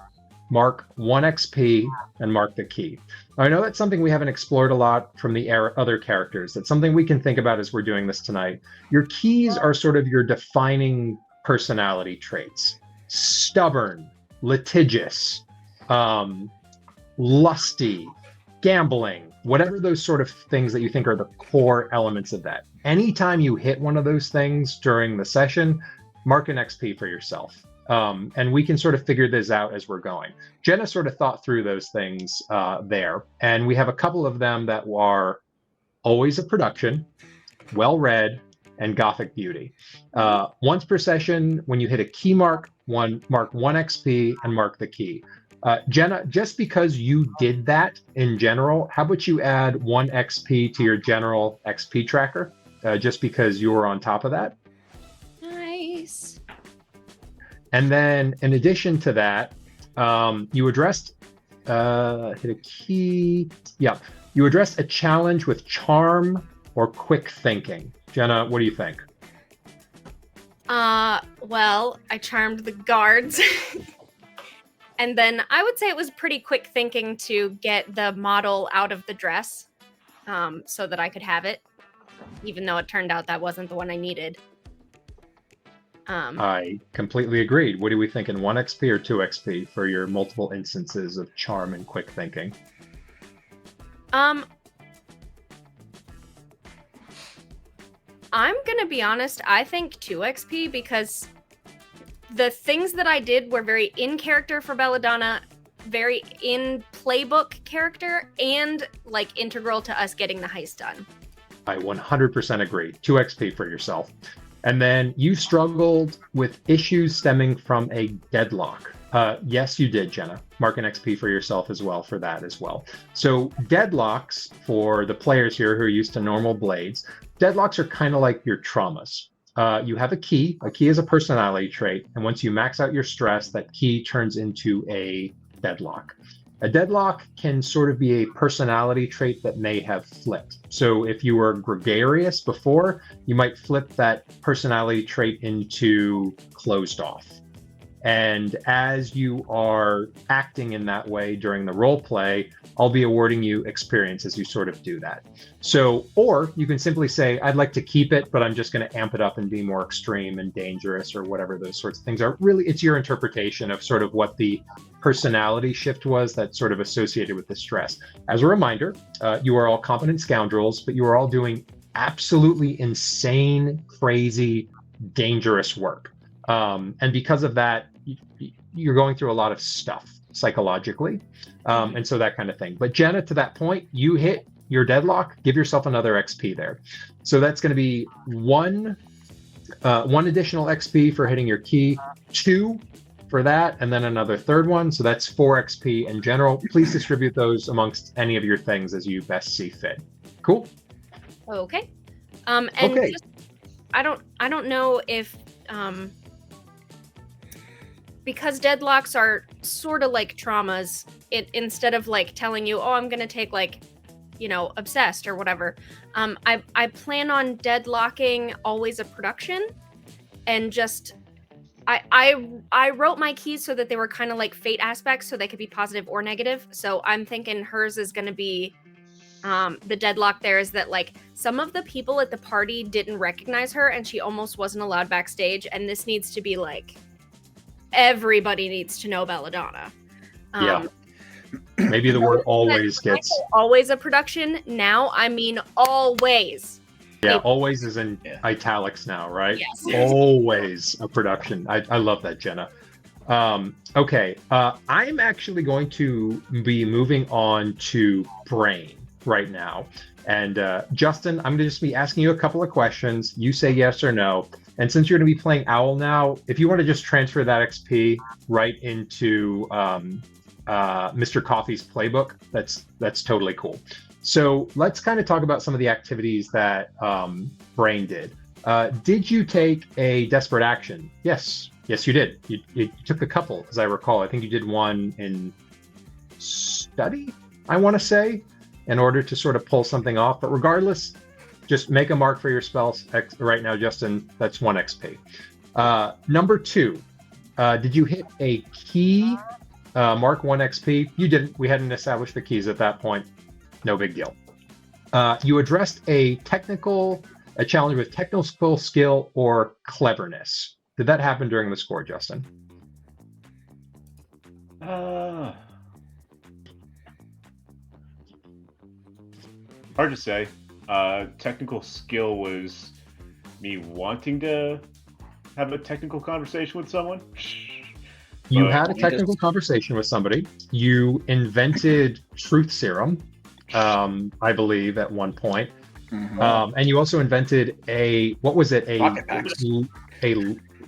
mark 1 XP and mark the key. Now, I know that's something we haven't explored a lot from the other characters. That's something we can think about as we're doing this tonight. Your keys are sort of your defining personality traits. Stubborn, litigious, lusty, gambling, whatever those sort of things that you think are the core elements of that. Anytime you hit one of those things during the session, mark an XP for yourself. And we can sort of figure this out as we're going. Jenna sort of thought through those things there. And we have a couple of them that are always a production, well-read, and Gothic beauty. Once per session, when you hit a key mark 1 XP and mark the key. Jenna, just because you did that in general, how about you add 1 XP to your general XP tracker, just because you were on top of that? Nice. And then in addition to that, you addressed, hit a key. Yeah, you addressed a challenge with charm or quick thinking. Jenna, what do you think? Well, I charmed the guards. And then I would say it was pretty quick thinking to get the model out of the dress so that I could have it, even though it turned out that wasn't the one I needed. I completely agreed. What do we think in 1 XP or 2 XP for your multiple instances of charm and quick thinking? I'm gonna be honest, I think 2 XP because the things that I did were very in character for Belladonna, very in playbook character, and like integral to us getting the heist done. I 100% agree. 2 XP for yourself. And then you struggled with issues stemming from a deadlock. Yes, you did, Jenna. Mark an XP for yourself as well for that as well. So deadlocks, for the players here who are used to normal blades, deadlocks are kind of like your traumas. You have a key. A key is a personality trait. And once you max out your stress, that key turns into a deadlock. A deadlock can sort of be a personality trait that may have flipped. So if you were gregarious before, you might flip that personality trait into closed off. And as you are acting in that way during the role play, I'll be awarding you experience as you sort of do that. So, or you can simply say, I'd like to keep it, but I'm just going to amp it up and be more extreme and dangerous or whatever those sorts of things are. Really, it's your interpretation of sort of what the personality shift was that's sort of associated with the stress. As a reminder, you are all competent scoundrels, but you are all doing absolutely insane, crazy, dangerous work. And because of that, you're going through a lot of stuff psychologically, and so that kind of thing. But Jenna, to that point, you hit your deadlock. Give yourself another XP there. So that's going to be one additional XP for hitting your key, 2 for that, and then another third one. So that's 4 XP in general. Please distribute those amongst any of your things as you best see fit. Cool. Okay. And Okay. just, I don't know if because deadlocks are sort of like traumas, instead of like telling you, oh, I'm gonna take like, obsessed or whatever, I plan on deadlocking always a production, and just I wrote my keys so that they were kind of like fate aspects, so they could be positive or negative. So I'm thinking hers is gonna be the deadlock there is that like some of the people at the party didn't recognize her and she almost wasn't allowed backstage, and this needs to be like everybody needs to know Belladonna. Yeah. Maybe the word always gets always a production. Now I mean always. Yeah, always is in italics now, right? Yes. Always a production. I love that, Jenna. Okay, I'm actually going to be moving on to Brain right now. And Justin, I'm going to just be asking you a couple of questions. You say yes or no. And since you're going to be playing Owl now, if you want to just transfer that XP right into Mr. Coffee's playbook, that's totally cool. So let's kind of talk about some of the activities that Brain did. Did you take a desperate action? Yes, you did. You took a couple, as I recall. I think you did one in study, I want to say, in order to sort of pull something off. But regardless, just make a mark for your spells right now, Justin. That's 1 XP. Number 2, did you hit a key? Mark 1 XP. You didn't. We hadn't established the keys at that point. No big deal. You addressed a challenge with technical skill or cleverness. Did that happen during the score, Justin? Hard to say. Technical skill was me wanting to have a technical conversation with someone. You had a technical conversation with somebody. You invented truth serum, I believe, at one point. Mm-hmm. And you also invented a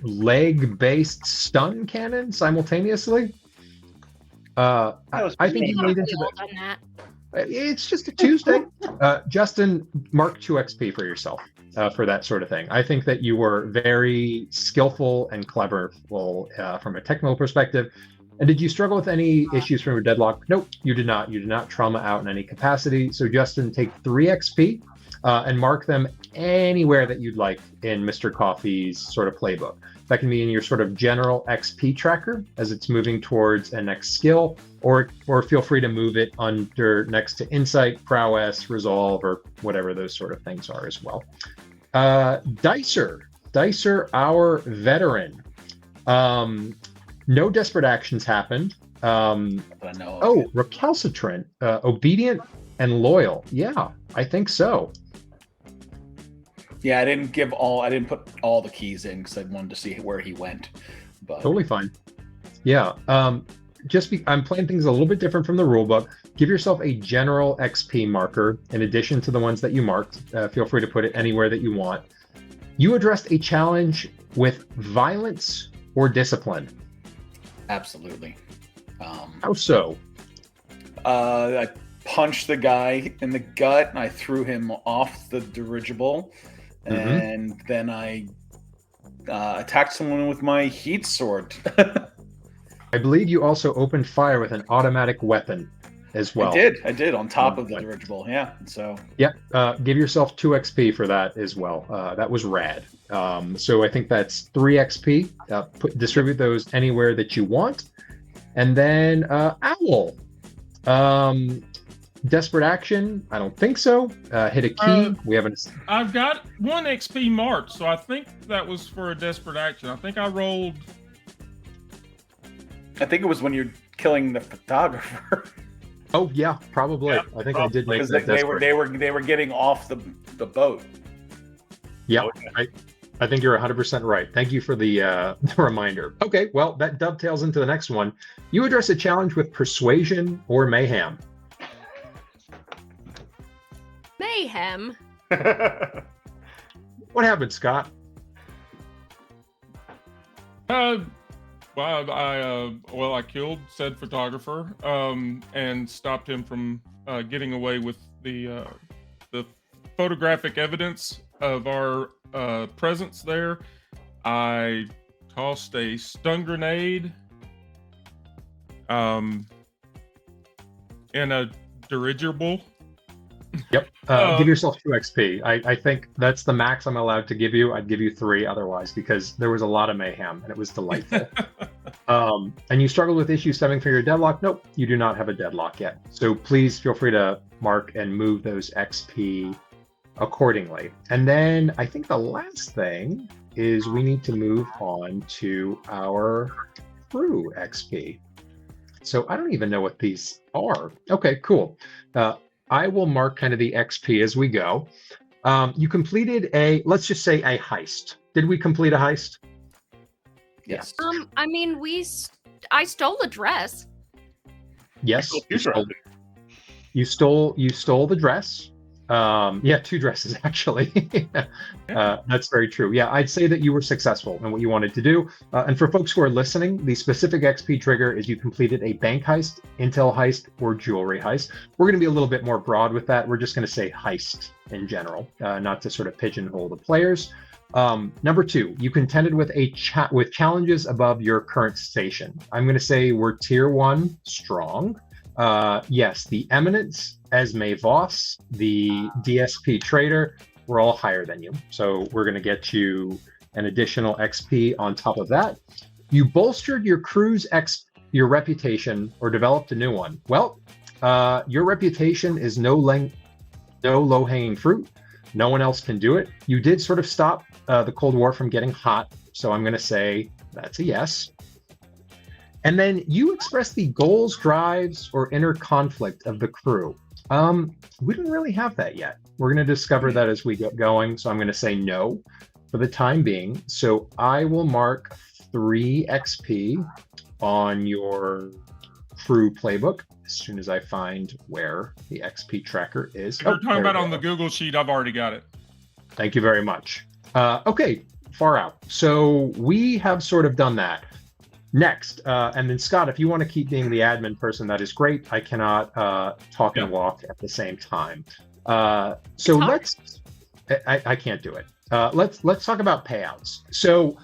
leg-based stun cannon simultaneously. I think you lead into that. It's just a Tuesday. Justin, mark 2 XP for yourself for that sort of thing. I think that you were very skillful and cleverful from a technical perspective. And did you struggle with any issues from your deadlock? Nope, you did not. You did not trauma out in any capacity. So Justin, take 3 XP. and mark them anywhere that you'd like in Mr. Coffee's sort of playbook. That can be in your sort of general XP tracker as it's moving towards a next skill, or feel free to move it under next to insight, prowess, resolve, or whatever those sort of things are as well. Dicer, our veteran. No desperate actions happened. Recalcitrant, obedient and loyal. Yeah, I think so. Yeah, I didn't put all the keys in because I wanted to see where he went. But totally fine. Yeah. I'm playing things a little bit different from the rule book. Give yourself a general XP marker in addition to the ones that you marked. Feel free to put it anywhere that you want. You addressed a challenge with violence or discipline. Absolutely. How so? I punched the guy in the gut and I threw him off the dirigible. And then I attacked someone with my heat sword. I believe you also opened fire with an automatic weapon as well. I did on top of the dirigible. Yeah. So. Yep. Give yourself 2 XP for that as well. That was rad. So I think that's 3 XP. Distribute those anywhere that you want. And then Owl. Desperate action? I don't think so. Hit a key. We haven't. I've got 1 XP marked, so I think that was for a desperate action. I think I rolled. I think it was when you're killing the photographer. Oh yeah, probably. Yeah, I think I did make that desperate. They were getting off the boat. Yeah, okay. I think you're 100% right. Thank you for the reminder. Okay, well that dovetails into the next one. You address a challenge with persuasion or mayhem. Mayhem. What happened, Scott? I killed said photographer and stopped him from getting away with the photographic evidence of our presence there. I tossed a stun grenade in a dirigible. Yep. Give yourself 2 XP. I think that's the max I'm allowed to give you. I'd give you 3 otherwise because there was a lot of mayhem and it was delightful. And you struggled with issue stemming from your deadlock. Nope, you do not have a deadlock yet. So please feel free to mark and move those XP accordingly. And then I think the last thing is we need to move on to our crew XP. So I don't even know what these are. Okay, cool. I will mark kind of the XP as we go. You completed let's just say a heist. Did we complete a heist? Yes. I mean, I stole a dress. Yes. You stole the dress. 2 dresses actually. That's very true. Yeah, I'd say that you were successful in what you wanted to do. And for folks who are listening, the specific XP trigger is you completed a bank heist, intel heist, or jewelry heist. We're going to be a little bit more broad with that. We're just going to say heist in general, not to sort of pigeonhole the players. Number 2, you contended with with challenges above your current station. I'm going to say we're tier 1 strong. Yes, the Eminence, Esme Voss, the DSP Trader, we're all higher than you. So we're going to get you an additional XP on top of that. You bolstered your crew's your reputation or developed a new one. Well, your reputation is no low-hanging fruit. No one else can do it. You did sort of stop the Cold War from getting hot. So I'm going to say that's a yes. And then you express the goals, drives, or inner conflict of the crew. We don't really have that yet. We're going to discover that as we get going. So I'm going to say no for the time being. So I will mark 3 XP on your crew playbook as soon as I find where the XP tracker is. If you're talking about on the Google Sheet, I've already got it. Thank you very much. Okay, far out. So we have sort of done that. Next, and then Scott, if you want to keep being the admin person, that is great. I cannot talk and walk at the same time. So let's. I can't do it. Let's talk about payouts. So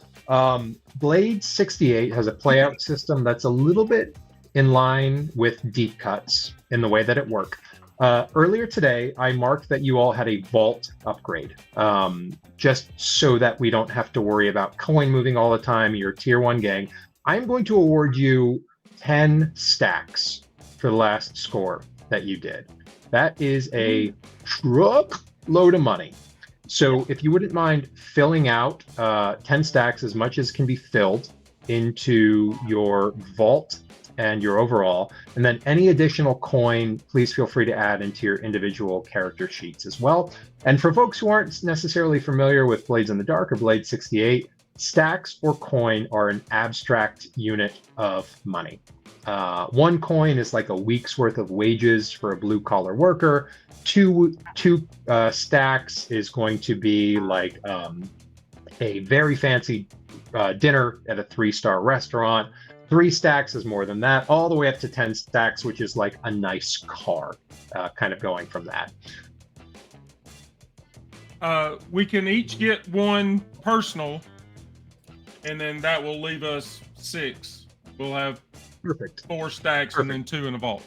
Blade 68 has a playout system that's a little bit in line with deep cuts in the way that it works. Earlier today, I marked that you all had a vault upgrade, just so that we don't have to worry about coin moving all the time. You're tier 1 gang. I'm going to award you 10 stacks for the last score that you did. That is a truck load of money. So if you wouldn't mind filling out 10 stacks, as much as can be filled into your vault and your overall, and then any additional coin, please feel free to add into your individual character sheets as well. And for folks who aren't necessarily familiar with Blades in the Dark or Blade 68, stacks or coin are an abstract unit of money. 1 coin is like a week's worth of wages for a blue-collar worker. Two stacks is going to be like a very fancy dinner at a 3-star restaurant. 3 stacks is more than that, all the way up to 10 stacks, which is like a nice car, kind of going from that. We can each get 1 personal, and then that will leave us 6. We'll have Perfect. 4 stacks and then 2 in the vault.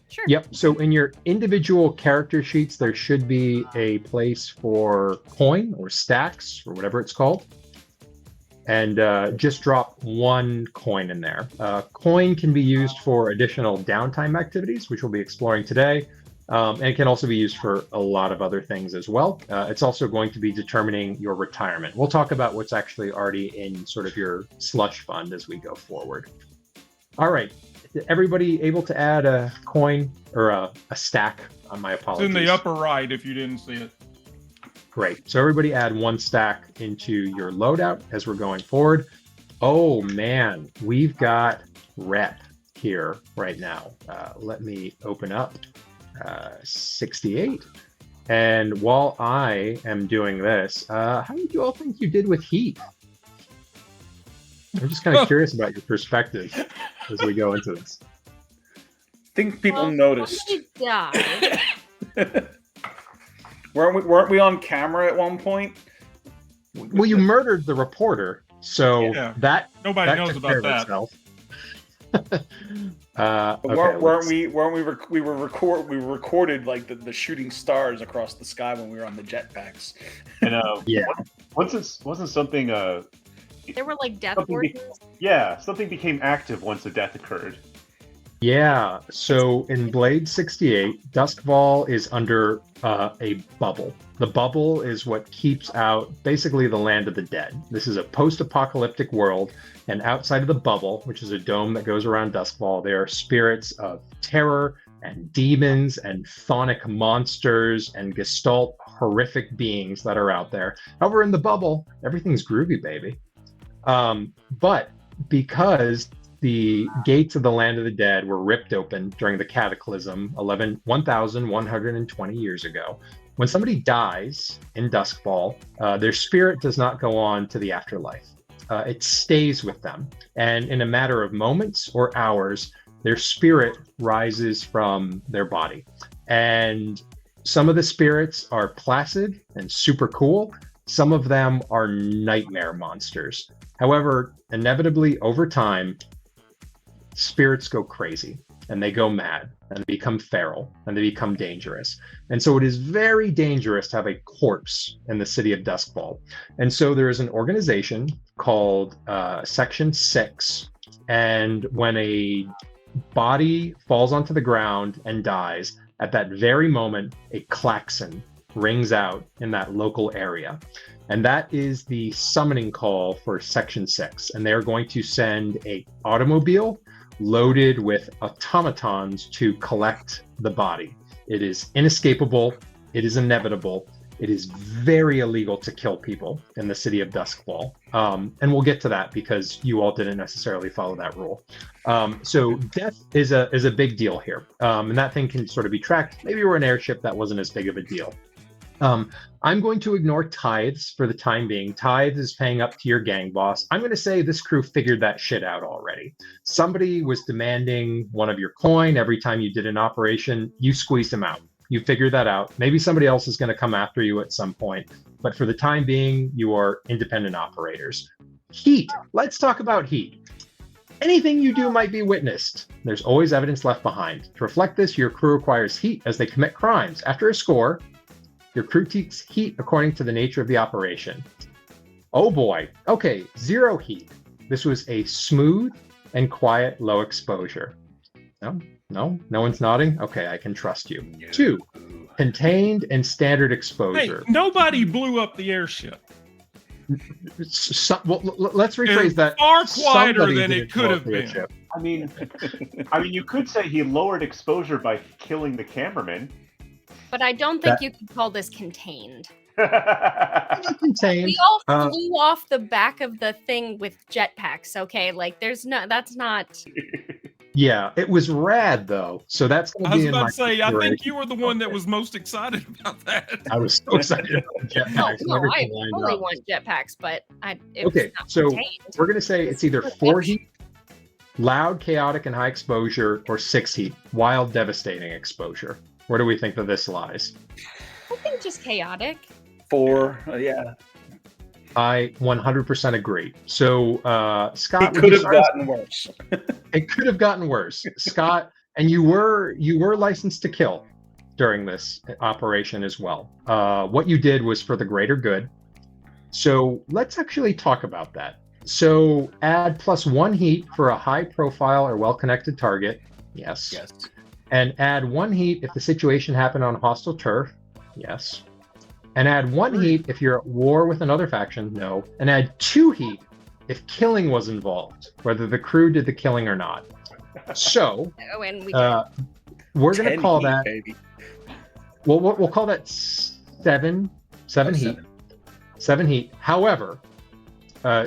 Sure. Yep. So in your individual character sheets, there should be a place for coin or stacks or whatever it's called. And just drop 1 coin in there. Coin can be used for additional downtime activities, which we'll be exploring today. And it can also be used for a lot of other things as well. It's also going to be determining your retirement. We'll talk about what's actually already in sort of your slush fund as we go forward. All right. Everybody able to add a coin or a stack? My apologies. It's in the upper right if you didn't see it. Great. So everybody add 1 stack into your loadout as we're going forward. Oh man, we've got rep here right now. Let me open up 68. And while I am doing this, how did you all think you did with heat? I'm just kind of curious about your perspective as we go into this. I think people noticed. somebody died. Weren't we on camera at one point? Well, you murdered the reporter, so Yeah. that Nobody that knows took care about of that. itself. But Okay, we recorded like the shooting stars across the sky when we were on the jetpacks. And Yeah. wasn't something There were like death Something be- forces. yeah, something became active once a death occurred. Yeah, so in Blade 68, Duskfall is under a bubble. The bubble is what keeps out basically the land of the dead. This is a post-apocalyptic world, and outside of the bubble, which is a dome that goes around Duskfall, there are spirits of terror and demons and chthonic monsters and gestalt horrific beings that are out there. However, in the bubble, everything's groovy, baby. But because the gates of the land of the dead were ripped open during the cataclysm 1,120 years ago, when somebody dies in Duskfall, their spirit does not go on to the afterlife. It stays with them. And in a matter of moments or hours, their spirit rises from their body. And some of the spirits are placid and super cool. Some of them are nightmare monsters. However, inevitably over time, spirits go crazy and they go mad and they become feral and they become dangerous. And so it is very dangerous to have a corpse in the city of Duskfall. And so there is an organization called Section 6. And when a body falls onto the ground and dies, at that very moment, a klaxon rings out in that local area. And that is the summoning call for Section 6. And they're going to send an automobile loaded with automatons to collect the body. It is inescapable. It is inevitable. It is very illegal to kill people in the city of Duskfall. And we'll get to that because you all didn't necessarily follow that rule. So death is a big deal here. And that thing can sort of be tracked. Maybe we're an airship, that wasn't as big of a deal. I'm going to ignore tithes for the time being. Tithes is paying up to your gang boss. I'm going to say this crew figured that shit out already. Somebody was demanding one of your coin every time you did an operation. You squeezed them out. You figured that out. Maybe somebody else is going to come after you at some point. But for the time being, you are independent operators. Heat. Let's talk about heat. Anything you do might be witnessed. There's always evidence left behind. To reflect this, your crew acquires heat as they commit crimes. After a score, your crew takes heat according to the nature of the operation. Oh boy. Okay, 0 heat. This was a smooth and quiet low exposure. No one's nodding? Okay, I can trust you. 2, contained and standard Hey, exposure. nobody blew up the airship. Well, let's rephrase that. Far quieter Somebody than did it could blow have up the been. airship. I mean, you could say he lowered exposure by killing the cameraman. But I don't think you could call this contained. Contained. We all flew off the back of the thing with jetpacks, okay? Like, that's not... Yeah, it was rad though. So that's going I to was be in about my to say, I think consideration. you were the one that was most excited about that. I was so excited about the jetpacks. No, I Everything lined totally up. want jetpacks, but it Okay, was not so contained. we're going to say it's either 4 heat, loud, chaotic, and high exposure, or 6 heat, wild, devastating exposure. Where do we think that this lies? I think just chaotic. 4, yeah. I 100% agree. So, Scott, It would could you have start us- gotten worse. It could have gotten worse, Scott. And you were licensed to kill during this operation as well. What you did was for the greater good. So let's actually talk about that. So add +1 heat for a high profile or well-connected target. Yes. Yes. And add 1 heat if the situation happened on hostile turf. Yes. And add 1 heat if you're at war with another faction. No. And add 2 heat if killing was involved, whether the crew did the killing or not. So Oh, and we we're going to 10 call heat, that. baby. We'll call that 7 heat. 7 heat. However,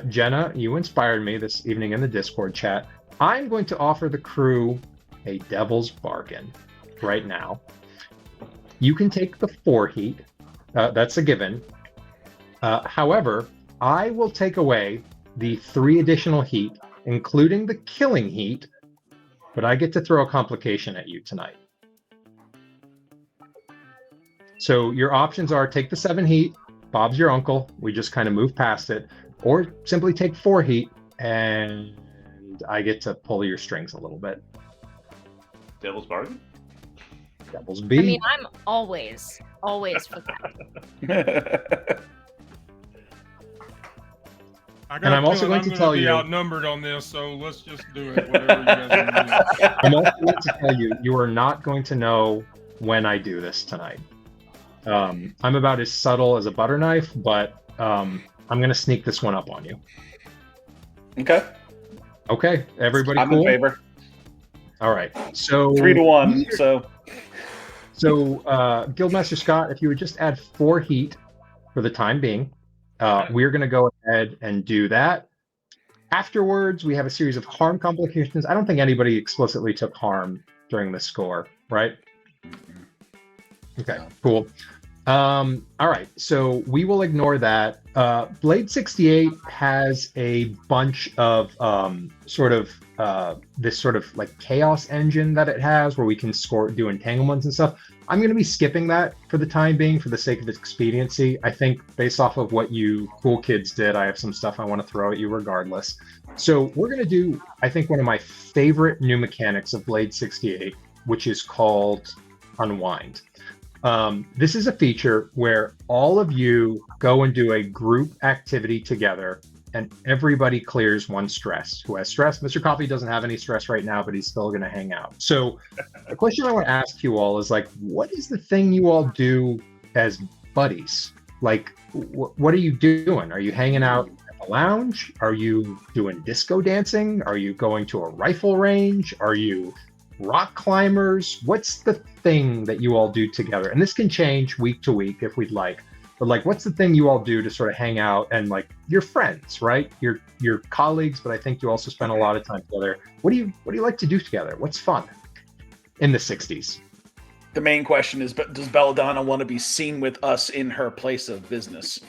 Jenna, you inspired me this evening in the Discord chat. I'm going to offer the crew a devil's bargain right now. You can take the 4 heat. That's a given. However, I will take away the 3 additional heat, including the killing heat, but I get to throw a complication at you tonight. So your options are take the 7 heat, Bob's your uncle, we just kind of move past it, or simply take 4 heat and I get to pull your strings a little bit. Devil's bargain? Devil's I B. mean, I'm always for that. I got And a I'm also feeling going to I'm tell be you- outnumbered on this, so let's just do it. Whatever you guys want to do. I'm also going to tell you, you are not going to know when I do this tonight. I'm about as subtle as a butter knife, but I'm going to sneak this one up on you. Okay. Okay, everybody I'm cool? in favor. All right, so 3-1. So Guildmaster Scott, if you would just add 4 heat for the time being, we're going to go ahead and do that. Afterwards, we have a series of harm complications. I don't think anybody explicitly took harm during the score, right? Okay, cool. All right, so we will ignore that. Blade 68 has a bunch of this sort of like chaos engine that it has where we can do entanglements and stuff. I'm going to be skipping that for the time being for the sake of expediency. I think based off of what you cool kids did, I have some stuff I want to throw at you regardless. So we're going to do, I think, one of my favorite new mechanics of Blade 68, which is called Unwind. This is a feature where all of you go and do a group activity together and everybody clears 1 stress. Who has stress? Mr. Coffee doesn't have any stress right now, but he's still going to hang out. So the question I want to ask you all is like, what is the thing you all do as buddies? Like, what are you doing? Are you hanging out at the lounge? Are you doing disco dancing? Are you going to a rifle range? Are you rock climbers? What's the thing that you all do together? And this can change week to week if we'd like. But like, what's the thing you all do to sort of hang out and like you're friends, right? You're colleagues, but I think you also spend a lot of time together. What do you like to do together? What's fun in the 60s? the main question is, does Belladonna want to be seen with us in her place of business?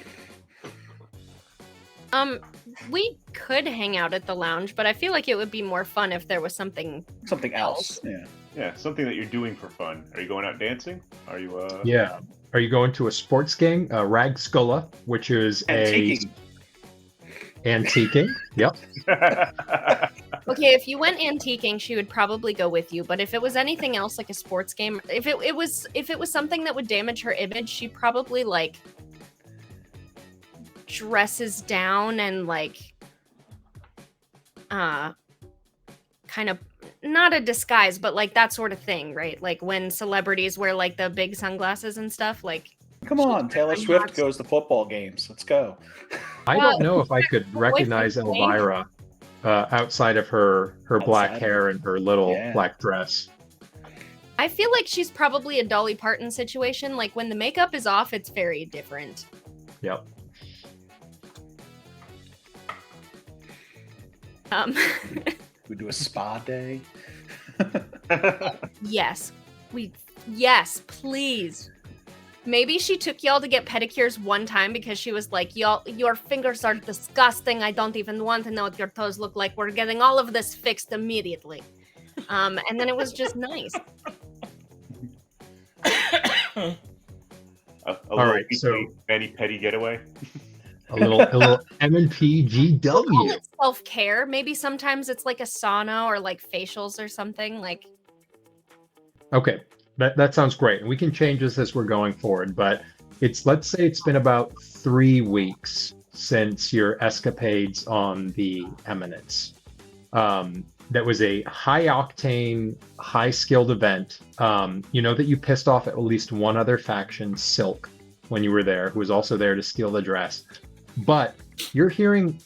We could hang out at the lounge, but I feel like it would be more fun if there was something Else. Yeah. Yeah, something that you're doing for fun. Are you going out dancing? Are you Yeah. Are you going to a sports gang, Rag Sculla, which is Antiquing. antiquing? Yep. Okay, if you went antiquing, she would probably go with you. But if it was anything else, like a sports game, if it was something that would damage her image, she probably like dresses down and like kind of not a disguise, but like that sort of thing, right? Like when celebrities wear like the big sunglasses and stuff, like Come on, Taylor Swift goes to football games. Let's go. I don't know if I could boyfriend recognize Dwayne. Elvira outside of her black Outside. hair and her little Yeah. black dress. I feel like she's probably a Dolly Parton situation. Like when the makeup is off, it's very different. Yep. We do a spa day. Yes. Yes, please. Maybe she took y'all to get pedicures one time because she was like, y'all, your fingers are disgusting. I don't even want to know what your toes look like. We're getting all of this fixed immediately. And then it was just nice. A All little right, so petty getaway. a little M&P Call GW. it self-care. Maybe sometimes it's like a sauna or like facials or something. Like, Okay, that sounds great. And we can change this as we're going forward, but let's say it's been about 3 weeks since your escapades on the Eminence. That was a high octane, high skilled event. You know that you pissed off at least one other faction, Silk, when you were there, who was also there to steal the dress. But you're hearing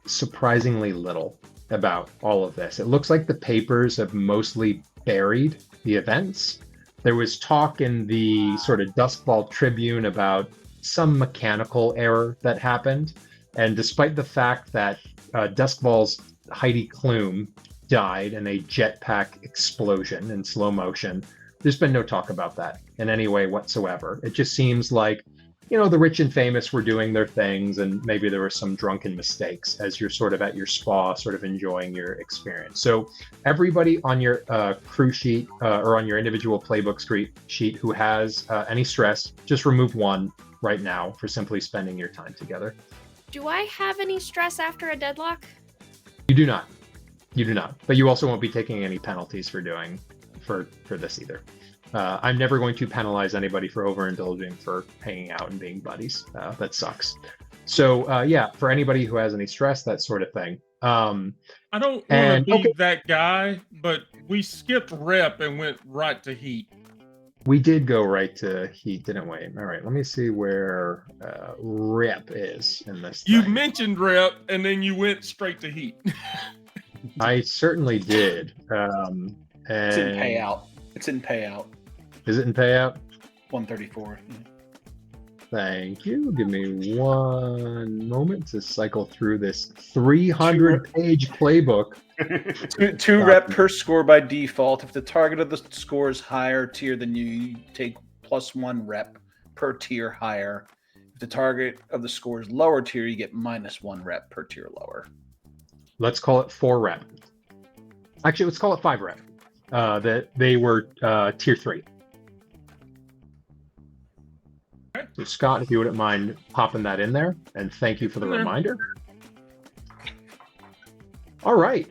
surprisingly little about all of this. It looks like the papers have mostly buried the events. There was talk in the sort of Duskfall Tribune about some mechanical error that happened. And despite the fact that Duskfall's Heidi Klum died in a jetpack explosion in slow motion, there's been no talk about that in any way whatsoever. It just seems like, you know, the rich and famous were doing their things, and maybe there were some drunken mistakes as you're sort of at your spa, sort of enjoying your experience. So everybody on your crew sheet or on your individual playbook sheet who has any stress, just remove one right now for simply spending your time together. do I have any stress after a deadlock? You do not. You do not. But you also won't be taking any penalties for this either. I'm never going to penalize anybody for overindulging for hanging out and being buddies. That sucks. So yeah, for anybody who has any stress, that sort of thing. I don't want to be that guy, but we skipped rep and went right to heat. We did go right to heat, didn't we? All right, let me see where rep is in this You thing. mentioned rep and then you went straight to heat. I certainly did. And It's in payout. It's in payout. Is it in payout? 134. Yeah. Thank you. Give me one moment to cycle through this 300-page playbook. Two rep per score by default. If the target of the score is higher tier than you take +1 rep per tier higher. If the target of the score is lower tier, you get -1 rep per tier lower. Let's call it 4 rep. Actually, let's call it 5 rep. That they were tier 3. So Scott, if you wouldn't mind popping that in there, and thank you for the reminder. All right,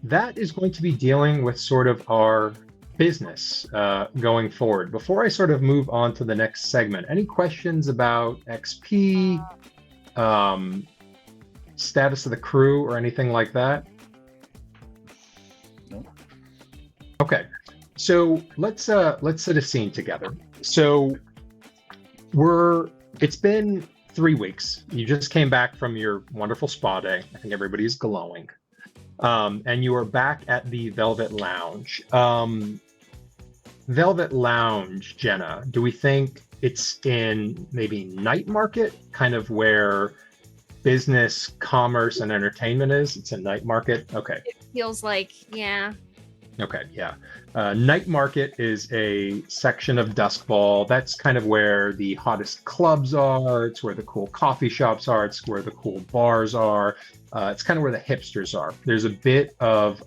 that is going to be dealing with sort of our business going forward. Before I sort of move on to the next segment, any questions about XP, status of the crew, or anything like that? No. Okay, so let's set a scene together. So it's been 3 weeks. You just came back from your wonderful spa day. I think everybody's glowing. And you are back at the Velvet Lounge. Velvet Lounge, Jenna, do we think it's in maybe night market, kind of where business, commerce, and entertainment is? It's a night market? Okay. It feels like, yeah. Okay, yeah. Night market is a section of Duskfall. That's kind of where the hottest clubs are. It's where the cool coffee shops are. It's where the cool bars are. It's kind of where the hipsters are. There's a bit of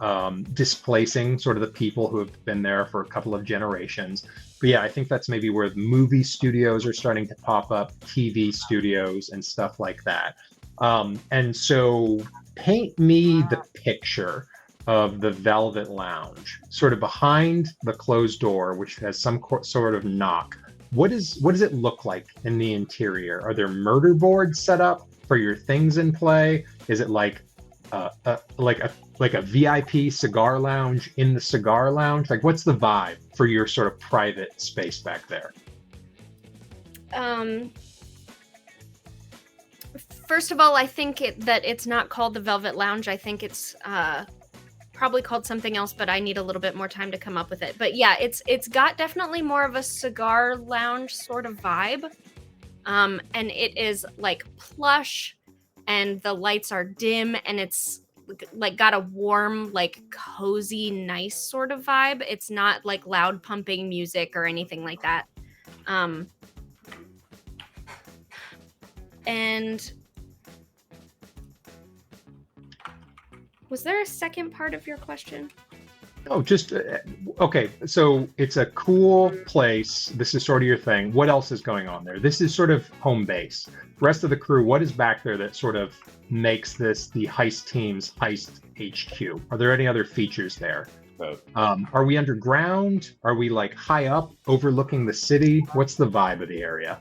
displacing sort of the people who have been there for a couple of generations. But yeah, I think that's maybe where the movie studios are starting to pop up, TV studios and stuff like that. And so paint me the picture. of the Velvet Lounge, sort of behind the closed door, which has some sort of knock. What does it look like in the interior? Are there murder boards set up for your things in play? Is it like a VIP cigar lounge in the cigar lounge? Like, what's the vibe for your sort of private space back there? First of all, I think that it's not called the Velvet Lounge. I think it's probably called something else, but I need a little bit more time to come up with it. But yeah, it's got definitely more of a cigar lounge sort of vibe. And it is like plush, and the lights are dim, and it's like got a warm, like cozy, nice sort of vibe. It's not like loud pumping music or anything like that. And was there a second part of your question? Oh, just okay. So it's a cool place. This is sort of your thing. What else is going on there? This is sort of home base. Rest of the crew, what is back there that sort of makes this the heist team's heist HQ? Are there any other features there? Are we underground? Are we like high up, overlooking the city? What's the vibe of the area?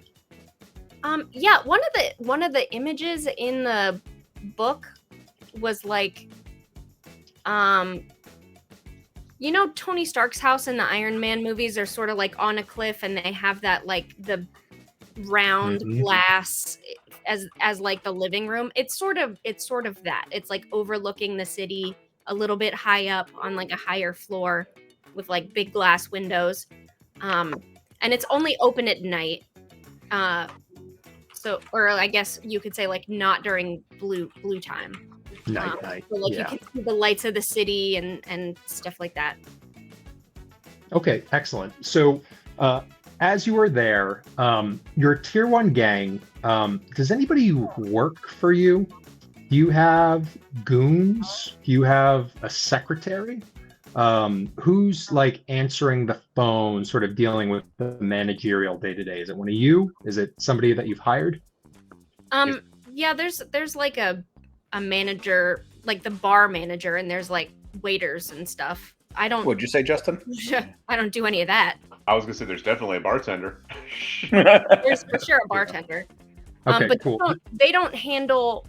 Yeah, one of the images in the book was like, you know, Tony Stark's house in the Iron Man movies are sort of like on a cliff, and they have that like the round glass as like the living room. It's sort of that. It's like overlooking the city a little bit high up on like a higher floor with like big glass windows. And it's only open at night. So, or I guess you could say like not during blue time. Night. So like Yeah. you can see the lights of the city and stuff like that. Okay, excellent. So as you were there, your tier 1 gang, does anybody work for you? Do you have goons? Do you have a secretary? Who's like answering the phone, sort of dealing with the managerial day-to-day? Is it one of you? Is it somebody that you've hired? Yeah, there's like a manager, like the bar manager, and there's like waiters and stuff. I don't. What'd you say, Justin? I don't do any of that. I was gonna say there's definitely a bartender. There's for sure a bartender. Okay, But cool. they don't handle.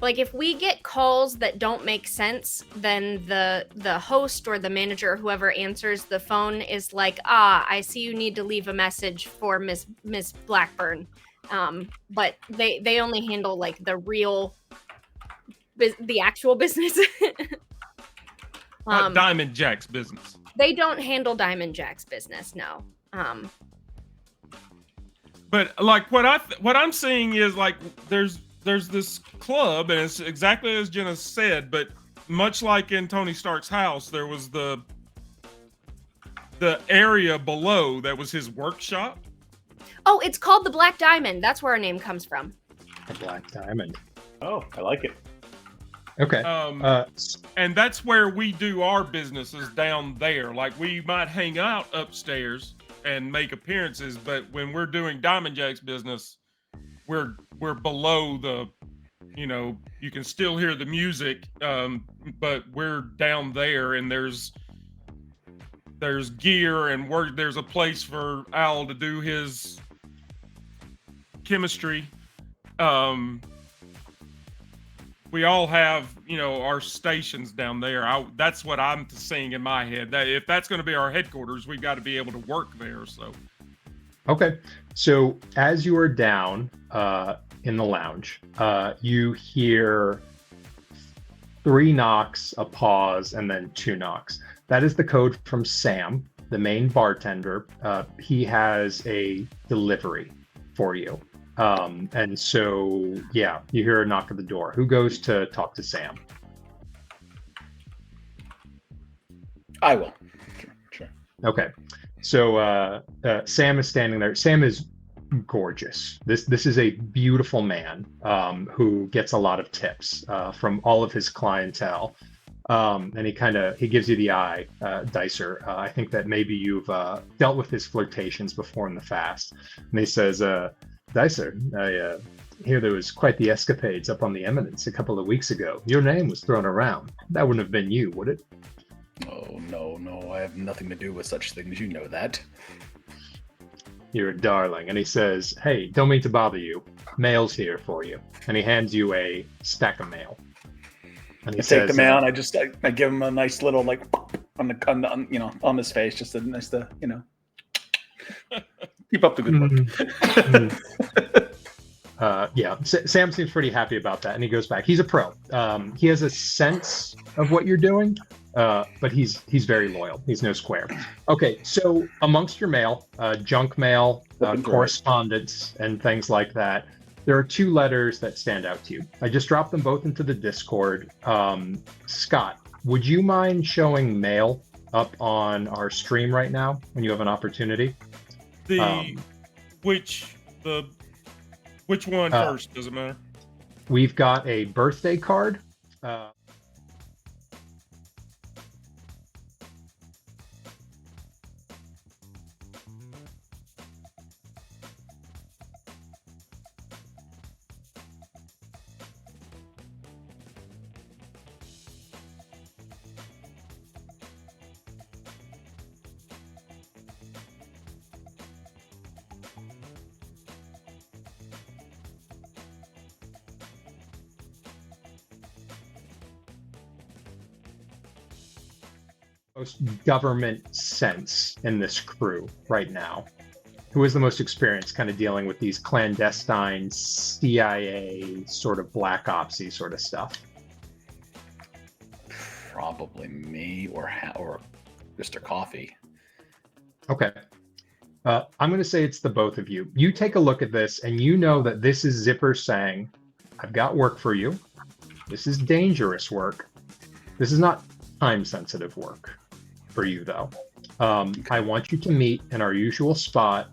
Like if we get calls that don't make sense, then the host or the manager or whoever answers the phone is like, I see you need to leave a message for Miss Blackburn. But they only handle like the real, the actual business. Diamond Jack's business. They don't handle Diamond Jack's business, no. But like what I'm seeing is like there's this club, and it's exactly as Jenna said, but much like in Tony Stark's house, there was the area below that was his workshop. Oh, it's called the Black Diamond. That's where our name comes from. The Black Diamond. Oh, I like it. Okay. And that's where we do our businesses, down there. Like we might hang out upstairs and make appearances, but when we're doing Diamond Jack's business, we're below the, you know, you can still hear the music, but we're down there, and there's gear, and there's a place for Al to do his chemistry. We all have, you know, our stations down there. That's what I'm seeing in my head. That if that's going to be our headquarters, we've got to be able to work there. So, okay. So as you are down in the lounge, you hear 3 knocks, a pause, and then 2 knocks. That is the code from Sam, the main bartender. He has a delivery for you. And so, yeah, you hear a knock at the door. Who goes to talk to Sam? I will. Sure. Okay. So Sam is standing there. Sam is gorgeous. This is a beautiful man who gets a lot of tips from all of his clientele. And he gives you the eye, Dicer. I think that maybe you've dealt with his flirtations before in the past. And he says, Dicer, Hear there was quite the escapades up on the eminence a couple of weeks ago. Your name was thrown around. That wouldn't have been you, would it? Oh, no, I have nothing to do with such things. You know that. You're a darling. And he says, hey, don't mean to bother you. Mail's here for you. And he hands you a stack of mail. And he I take the says, mail and I give him a nice little like on his face, just a nice keep up the good work. Yeah, Sam seems pretty happy about that, and he goes back. He's a pro. He has a sense of what you're doing, but he's very loyal. He's no square. Okay, so amongst your mail, junk mail, correspondence, and things like that, there are 2 letters that stand out to you. I just dropped them both into the Discord. Scott, would you mind showing mail up on our stream right now when you have an opportunity? Which one first? Does it matter? We've got a birthday card. Most government sense in this crew right now? Who is the most experienced kind of dealing with these clandestine CIA sort of black opsy sort of stuff? Probably me or Mr. Coffee. Okay. I'm going to say it's the both of you. You take a look at this and you know that this is Zipper saying, I've got work for you. This is dangerous work. This is not time-sensitive work for you, though. I want you to meet in our usual spot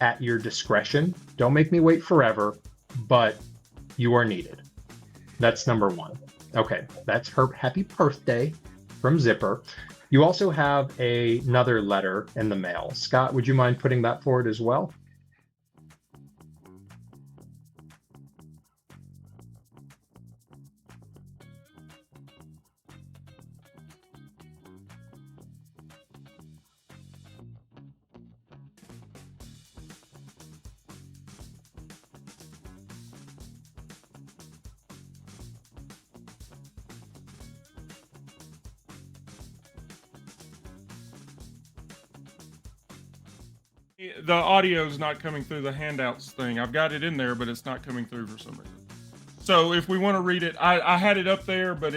at your discretion. Don't make me wait forever, but you are needed. That's number 1. Okay, that's her happy birthday from Zipper. You also have another letter in the mail. Scott, would you mind putting that forward as well? The audio is not coming through the handouts thing. I've got it in there, but it's not coming through for some reason. So if we want to read it, I had it up there, but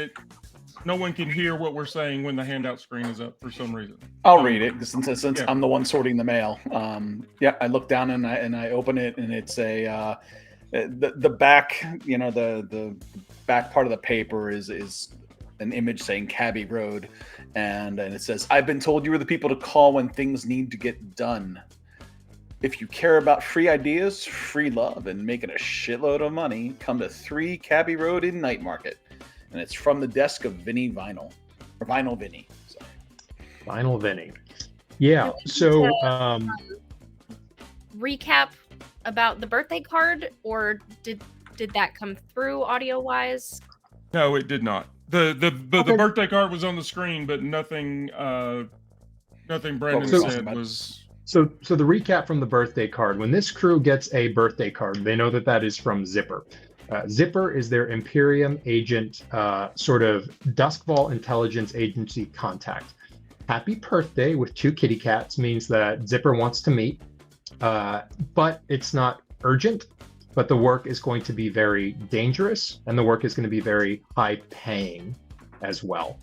no one can hear what we're saying when the handout screen is up for some reason. I'll read it since I'm the one sorting the mail. I look down and I open it, and it's the back, the back part of the paper is an image saying Cabby Road, and it says, I've been told you were the people to call when things need to get done. If you care about free ideas, free love, and making a shitload of money, come to 3 Cabby Road in Night Market. And it's from the desk of Vinny Vinyl. Or Vinyl Vinny. Sorry. Vinyl Vinny. Yeah, so... recap about the birthday card, or did that come through audio-wise? No, it did not. The birthday card was on the screen, but nothing Brandon said was... So the recap from the birthday card, when this crew gets a birthday card, they know that is from Zipper. Zipper is their Imperium agent, sort of Duskfall intelligence agency contact. Happy birthday with 2 kitty cats means that Zipper wants to meet, but it's not urgent, but the work is going to be very dangerous, and the work is going to be very high paying as well.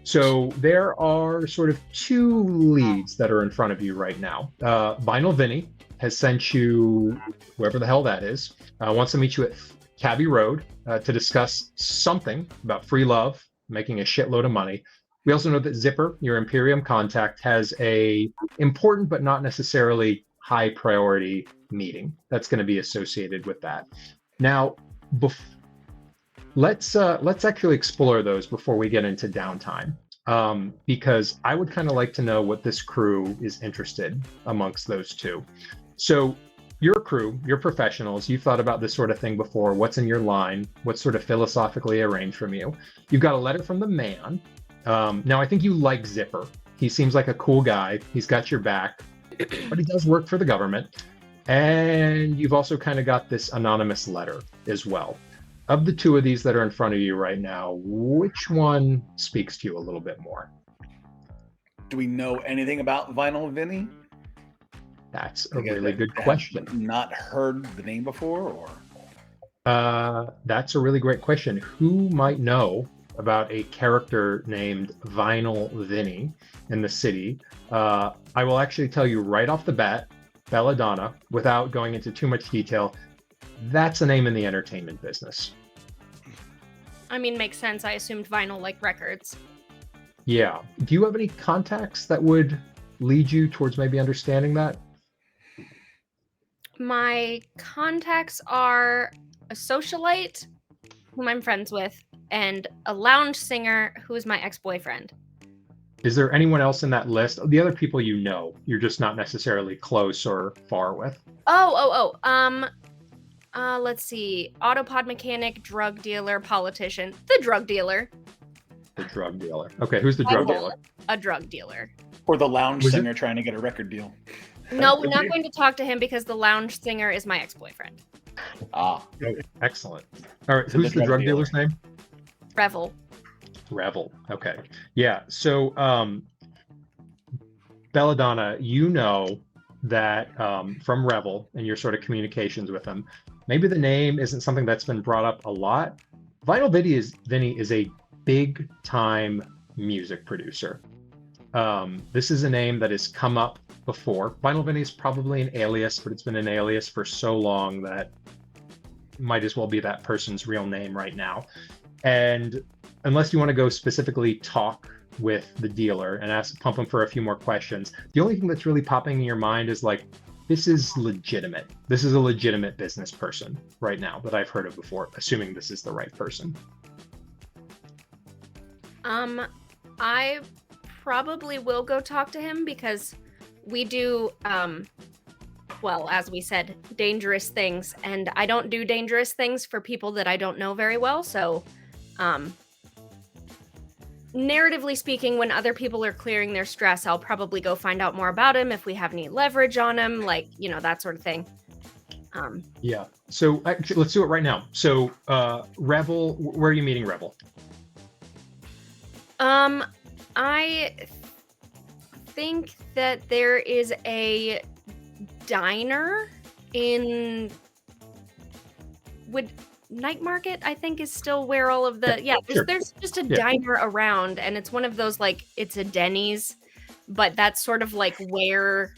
So there are sort of 2 leads that are in front of you right now. Vinyl Vinny has sent you, whoever the hell that is, wants to meet you at Cabby Road to discuss something about free love, making a shitload of money. We also know that Zipper, your Imperium contact, has a important but not necessarily high priority meeting that's going to be associated with that. Now, let's actually explore those before we get into downtime, because I would kind of like to know what this crew is interested amongst those 2. So your crew, you're professionals. You've thought about this sort of thing before. What's in your line? What's sort of philosophically arranged from you? You've got a letter from the man. Now, I think you like Zipper. He seems like a cool guy. He's got your back, but he does work for the government. And you've also kind of got this anonymous letter as well. Of the two of these that are in front of you right now, which one speaks to you a little bit more? Do we know anything about Vinyl Vinny? That's a really good question. Not heard the name before, or? That's a really great question. Who might know about a character named Vinyl Vinny in the city? I will actually tell you right off the bat, Belladonna, without going into too much detail, that's a name in the entertainment business. I mean, makes sense. I assumed vinyl like records. Yeah. Do you have any contacts that would lead you towards maybe understanding that? My contacts are a socialite whom I'm friends with and a lounge singer who is my ex-boyfriend. Is there anyone else in that list? The other people you know, you're just not necessarily close or far with. Let's see. Autopod mechanic, drug dealer, politician. The drug dealer. The drug dealer. Okay, who's the drug dealer? A drug dealer. Or the lounge Was it- singer trying to get a record deal. No, we're not going to talk to him because the lounge singer is my ex-boyfriend. Ah, Excellent. All right, So who's the drug dealer's name? Revel. Revel. Okay. Yeah. So, Belladonna, you know that from Revel and your sort of communications with him, maybe the name isn't something that's been brought up a lot. Vinyl Vinny is a big time music producer. This is a name that has come up before. Vinyl Vinny is probably an alias, but it's been an alias for so long that it might as well be that person's real name right now. And unless you want to go specifically talk with the dealer and pump him for a few more questions, the only thing that's really popping in your mind is like, this is legitimate. This is a legitimate business person right now that I've heard of before, assuming this is the right person. I probably will go talk to him because we do, well, as we said, dangerous things, and I don't do dangerous things for people that I don't know very well, so, narratively speaking, when other people are clearing their stress, I'll probably go find out more about him if we have any leverage on him, like, you know, that sort of thing. Yeah. So actually, let's do it right now. So, Revel, where are you meeting Revel? I think that there is a diner in Night Market, I think, is still where all of the Sure. there's just a Yeah. diner around, and it's one of those, like, it's a Denny's, but that's sort of like where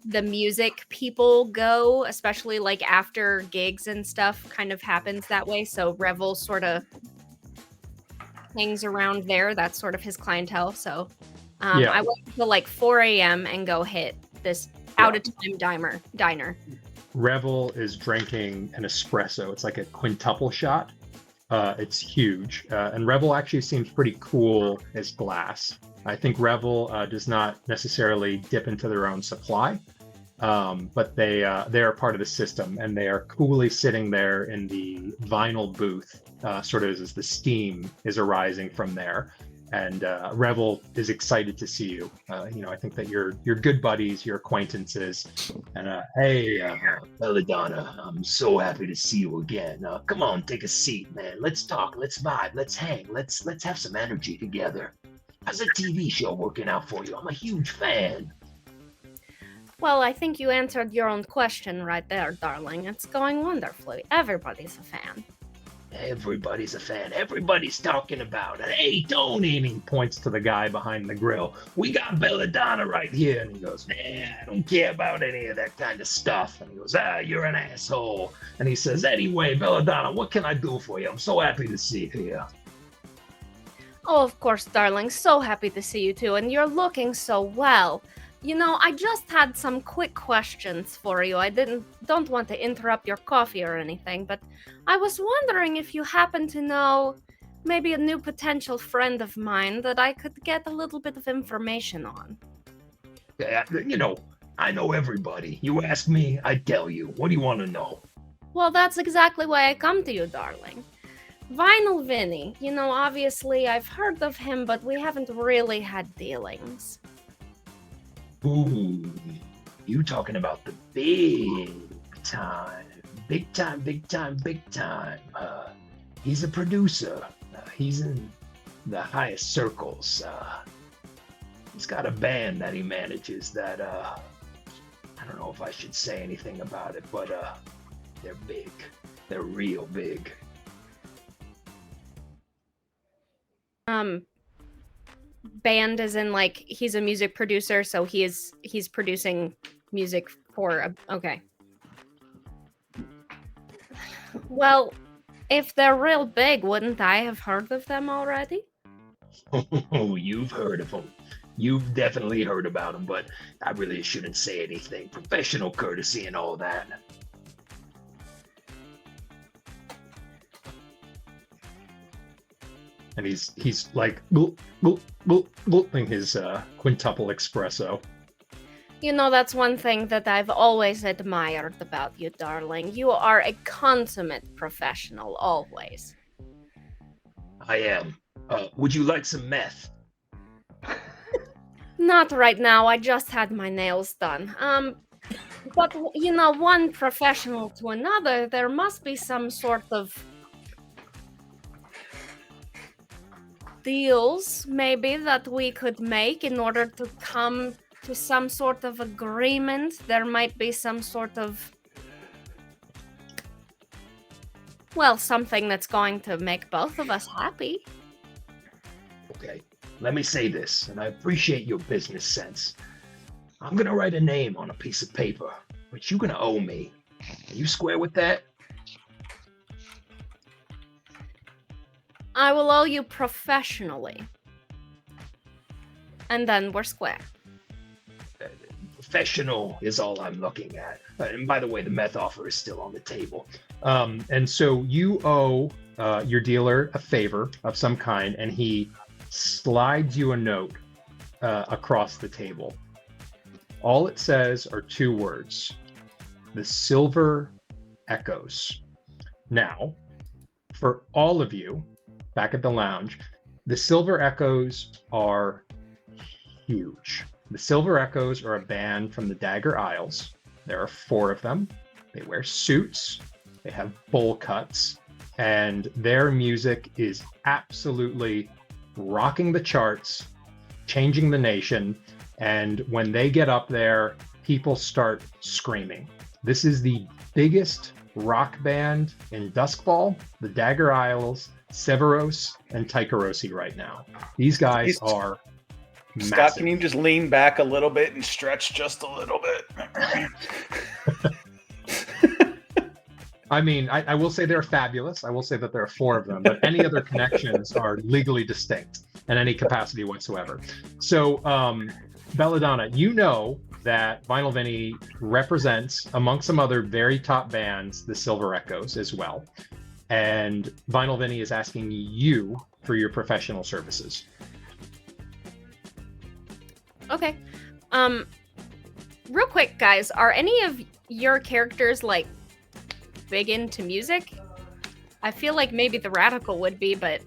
the music people go, especially like after gigs and stuff kind of happens that way. So Revel sort of hangs around there. That's sort of his clientele. So Yeah. I wait until like 4 a.m. and go hit this out of time diner. Revel is drinking an espresso. It's like a quintuple shot. It's huge. And Revel actually seems pretty cool as glass. I think Revel does not necessarily dip into their own supply, but they are part of the system, and they are coolly sitting there in the vinyl booth, sort of as the steam is arising from there. And Revel is excited to see you. I think that you're good buddies, you're acquaintances. And hey, Belladonna, I'm so happy to see you again. Come on, take a seat, man. Let's talk. Let's vibe. Let's hang. Let's have some energy together. How's the TV show working out for you? I'm a huge fan. Well, I think you answered your own question right there, darling. It's going wonderfully. Everybody's a fan. Everybody's a fan. Everybody's talking about it. Hey, Tony, and he points to the guy behind the grill. We got Belladonna right here. And he goes, man, I don't care about any of that kind of stuff. And he goes, you're an asshole. And he says, anyway, Belladonna, what can I do for you? I'm so happy to see you here. Oh, of course, darling. So happy to see you too. And you're looking so well. You know, I just had some quick questions for you. I don't want to interrupt your coffee or anything, but I was wondering if you happen to know maybe a new potential friend of mine that I could get a little bit of information on. I know everybody. You ask me, I tell you. What do you want to know? Well, that's exactly why I come to you, darling. Vinyl Vinny. You know, obviously I've heard of him, but we haven't really had dealings. Ooh, you talking about the big time. Big time, big time, big time. He's a producer. He's in the highest circles. He's got a band that he manages that, I don't know if I should say anything about it, but they're big. They're real big. Band as in like he's a music producer, so he's producing music for okay. Well, if they're real big, wouldn't I have heard of them already? Oh, you've heard of them. You've definitely heard about them, but I really shouldn't say anything. Professional courtesy and all that. And he's like gulping his quintuple espresso. You know, that's one thing that I've always admired about you, darling. You are a consummate professional, always. I am. Would you like some meth? Not right now, I just had my nails done. But, you know, one professional to another, there must be some sort of deals, maybe, that we could make in order to come to some sort of agreement. There might be some sort of, well, something that's going to make both of us happy. Okay, let me say this, and I appreciate your business sense. I'm gonna write a name on a piece of paper, but you're gonna owe me. Are you square with that? I will owe you professionally. And then we're square. Professional is all I'm looking at. And by the way, the meth offer is still on the table. And so you owe your dealer a favor of some kind, and he slides you a note across the table. All it says are two words: the Silver Echoes. Now, for all of you back at the lounge, the Silver Echoes are huge. The Silver Echoes are a band from the Dagger Isles. There are 4 of them. They wear suits, they have bowl cuts, and their music is absolutely rocking the charts, changing the nation. And when they get up there, people start screaming. This is the biggest rock band in Duskfall, the Dagger Isles, Severos, and Tycherosi right now. These guys are Scott, massive. can you just lean back a little bit and stretch just a little bit? I mean, I will say they're fabulous. I will say that there are 4 of them, but any other connections are legally distinct in any capacity whatsoever. So, Belladonna, you know that Vinyl Vinny represents, among some other very top bands, the Silver Echoes as well. And Vinyl Vinny is asking you for your professional services. Okay. Real quick, guys, are any of your characters like big into music? I feel like maybe the Radical would be, but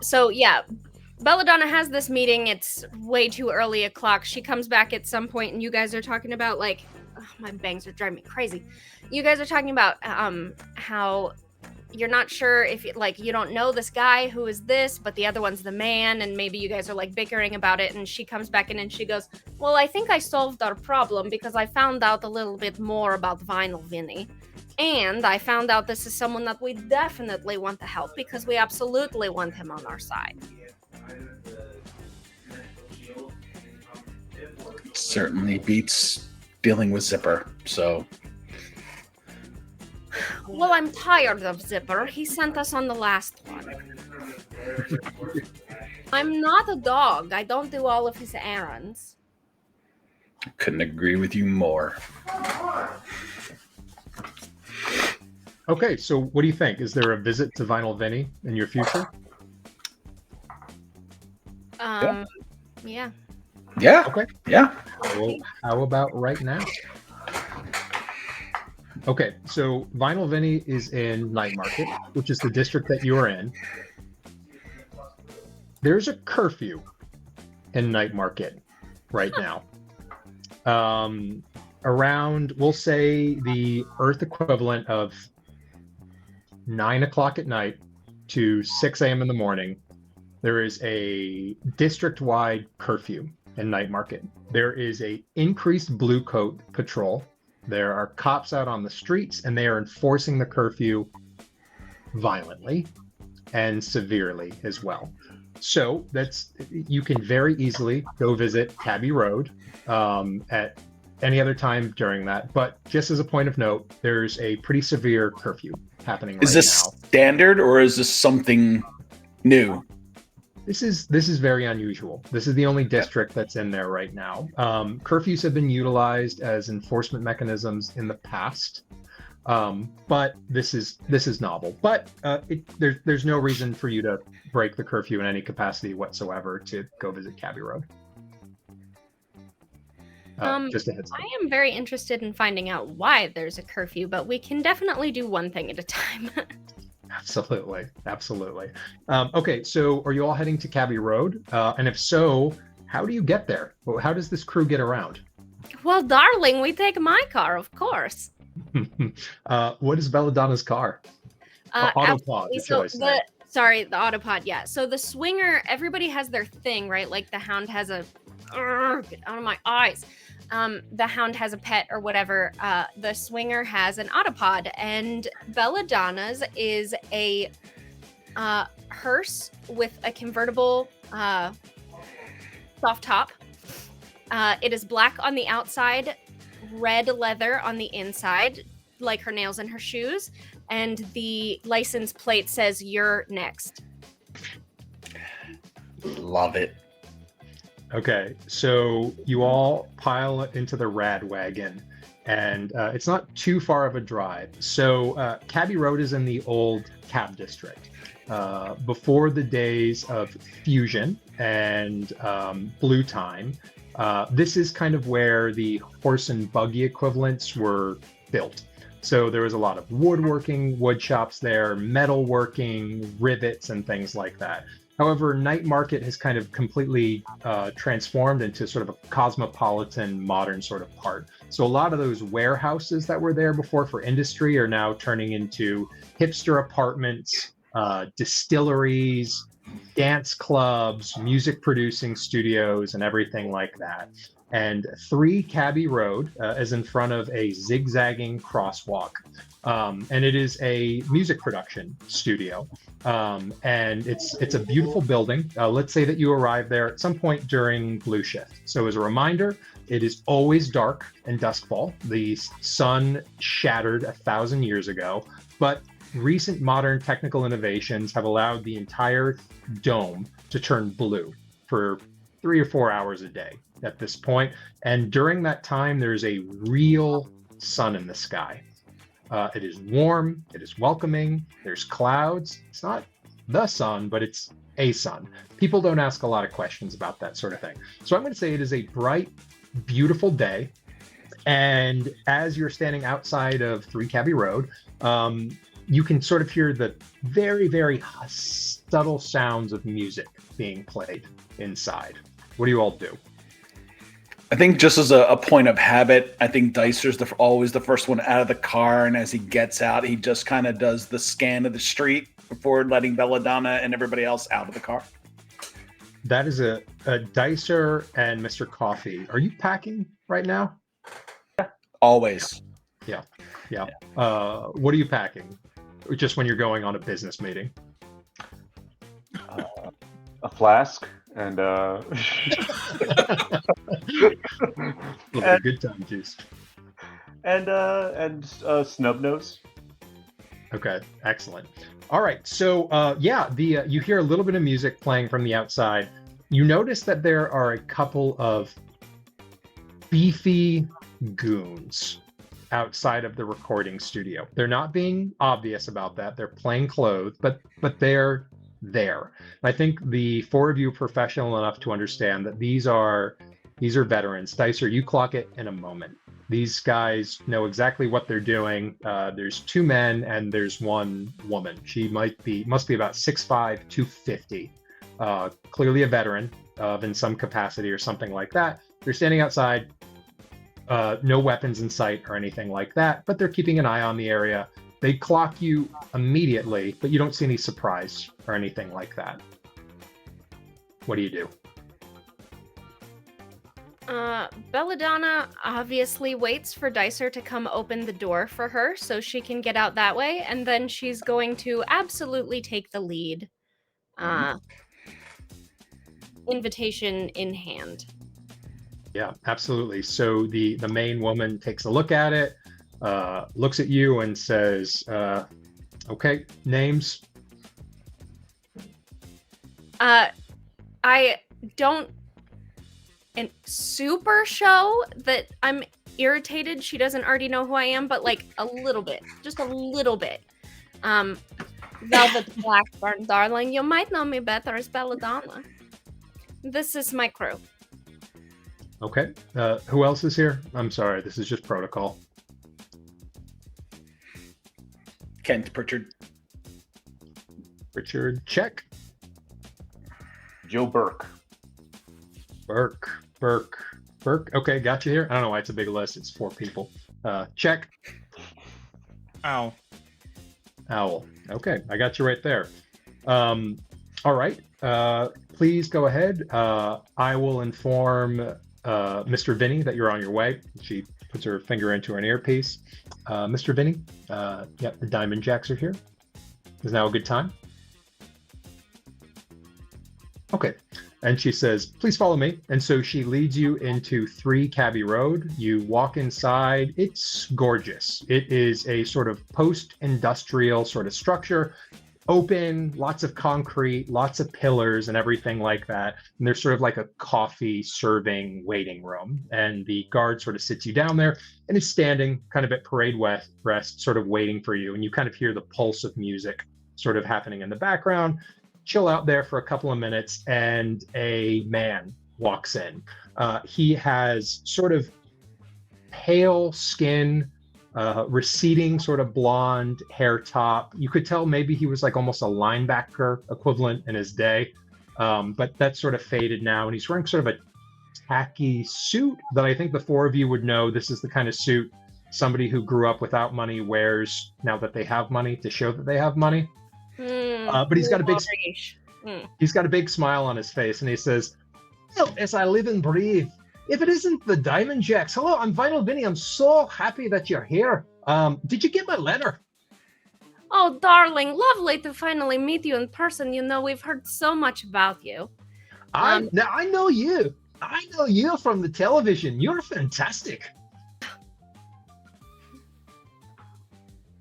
so yeah, Belladonna has this meeting. It's way too early o'clock. She comes back at some point, and you guys are talking about like, oh, my bangs are driving me crazy. You guys are talking about how you're not sure if you don't know this guy who is this, but the other one's the man, and maybe you guys are like bickering about it. And she comes back in and she goes, well, I think I solved our problem because I found out a little bit more about Vinyl Vinny. And I found out this is someone that we definitely want to help because we absolutely want him on our side. Certainly beats dealing with Zipper, so... Well, I'm tired of Zipper. He sent us on the last one. I'm not a dog. I don't do all of his errands. Couldn't agree with you more. Okay, so what do you think? Is there a visit to Vinyl Vinny in your future? Yeah. Yeah. Okay. Yeah. Well, how about right now? Okay, so Vinyl Vinny is in Night Market, which is the district that you're in. There's a curfew in Night Market right now. Around, we'll say, the Earth equivalent of 9 o'clock at night to 6 a.m. in the morning, there is a district-wide curfew in Night Market. There is a increased blue coat patrol. There are cops out on the streets, and they are enforcing the curfew violently and severely as well. So you can very easily go visit Cabby Road at any other time during that. But just as a point of note, there's a pretty severe curfew happening right now. Is this standard or is this something new? This is very unusual. This is the only district that's in there right now. Curfews have been utilized as enforcement mechanisms in the past, but this is novel. But there's no reason for you to break the curfew in any capacity whatsoever to go visit Cabby Road. Just a heads up. I am very interested in finding out why there's a curfew, but we can definitely do one thing at a time. Absolutely. Okay, so are you all heading to Cabby Road? And if so, how do you get there? Well, how does this crew get around? Well, darling, we take my car, of course. What is Belladonna's car? Autopod, So the Autopod, yeah. So the swinger, everybody has their thing, right? Like the hound has a... Get out of my eyes. The hound has a pet or whatever. The swinger has an Autopod, and Belladonna's is a hearse with a convertible soft top. It is black on the outside, red leather on the inside, like her nails and her shoes, and the license plate says "You're next." Love it. Okay, so you all pile into the rad wagon, and it's not too far of a drive. So Cabby Road is in the old cab district. Before the days of Fusion and Blue Time, this is kind of where the horse and buggy equivalents were built. So there was a lot of woodworking, wood shops there, metalworking, rivets, and things like that. However, Night Market has kind of completely transformed into sort of a cosmopolitan, modern sort of part. So a lot of those warehouses that were there before for industry are now turning into hipster apartments, distilleries, dance clubs, music producing studios, and everything like that. And 3 Cabby Road is in front of a zigzagging crosswalk. And it is a music production studio. And it's a beautiful building. Let's say that you arrive there at some point during blue shift. So as a reminder, it is always dark and duskfall. The sun shattered 1,000 years ago, but recent modern technical innovations have allowed the entire dome to turn blue for 3 or 4 hours a day at this point. And during that time, there's a real sun in the sky. It is warm, it is welcoming, there's clouds. It's not the sun, but it's a sun. People don't ask a lot of questions about that sort of thing. So I'm going to say it is a bright, beautiful day. And as you're standing outside of 3 Cabby Road, you can sort of hear the very, very subtle sounds of music being played inside. What do you all do? I think just as a point of habit, I think Dicer's always the first one out of the car, and as he gets out, he just kind of does the scan of the street before letting Belladonna and everybody else out of the car. That is a Dicer and Mr. Coffee. Are you packing right now? Always. Yeah. What are you packing? Just when you're going on a business meeting? A flask and Good time juice. And snub nose. Okay, excellent. All right, so you hear a little bit of music playing from the outside. You notice that there are a couple of beefy goons outside of the recording studio. They're not being obvious about that. They're plain clothes, but they're there. I think the four of you are professional enough to understand that these are veterans. Dicer, you clock it in a moment. These guys know exactly what they're doing. There's two men and there's one woman. She must be about 6'5", 250. Clearly a veteran in some capacity or something like that. They're standing outside, no weapons in sight or anything like that, but they're keeping an eye on the area. They clock you immediately, but you don't see any surprise or anything like that. What do you do? Belladonna obviously waits for Dicer to come open the door for her so she can get out that way, and then she's going to absolutely take the lead. Invitation in hand. Yeah, absolutely. So the main woman takes a look at it, looks at you and says, okay, names. I don't super show that I'm irritated she doesn't already know who I am, but like a little bit, just a little bit. Velvet Blackburn, darling, you might know me better as Belladonna. This is my crew. Okay. Who else is here? I'm sorry, this is just protocol. Kent Pritchard. Richard, check. Joe Burke. Burke. Okay, got you here. I don't know why it's a big list. It's 4 people. Check. Ow. Owl. Okay, I got you right there. All right. Please go ahead. I will inform Mr. Vinny that you're on your way. She puts her finger into an earpiece. Mr. Vinny, yep, the Diamond Jacks are here. Is now a good time? Okay. And she says, please follow me. And so she leads you into 3 Cabby Road. You walk inside. It's gorgeous. It is a sort of post-industrial sort of structure. Open, lots of concrete, lots of pillars and everything like that. And there's sort of like a coffee serving waiting room. And the guard sort of sits you down there and is standing kind of at parade rest, sort of waiting for you. And you kind of hear the pulse of music sort of happening in the background. Chill out there for a couple of minutes and a man walks in. He has sort of pale skin, receding sort of blonde hair top. You could tell maybe he was like almost a linebacker equivalent in his day, but that's sort of faded now. And he's wearing sort of a tacky suit that I think the 4 of you would know this is the kind of suit somebody who grew up without money wears now that they have money to show that they have money. But he's got a big smile on his face, and he says, well, as I live and breathe, if it isn't the Diamond Jacks. Hello, I'm Vinyl Vinny. I'm so happy that you're here. Did you get my letter? Oh, darling, lovely to finally meet you in person. You know, we've heard so much about you. I know you. I know you from the television. You're fantastic.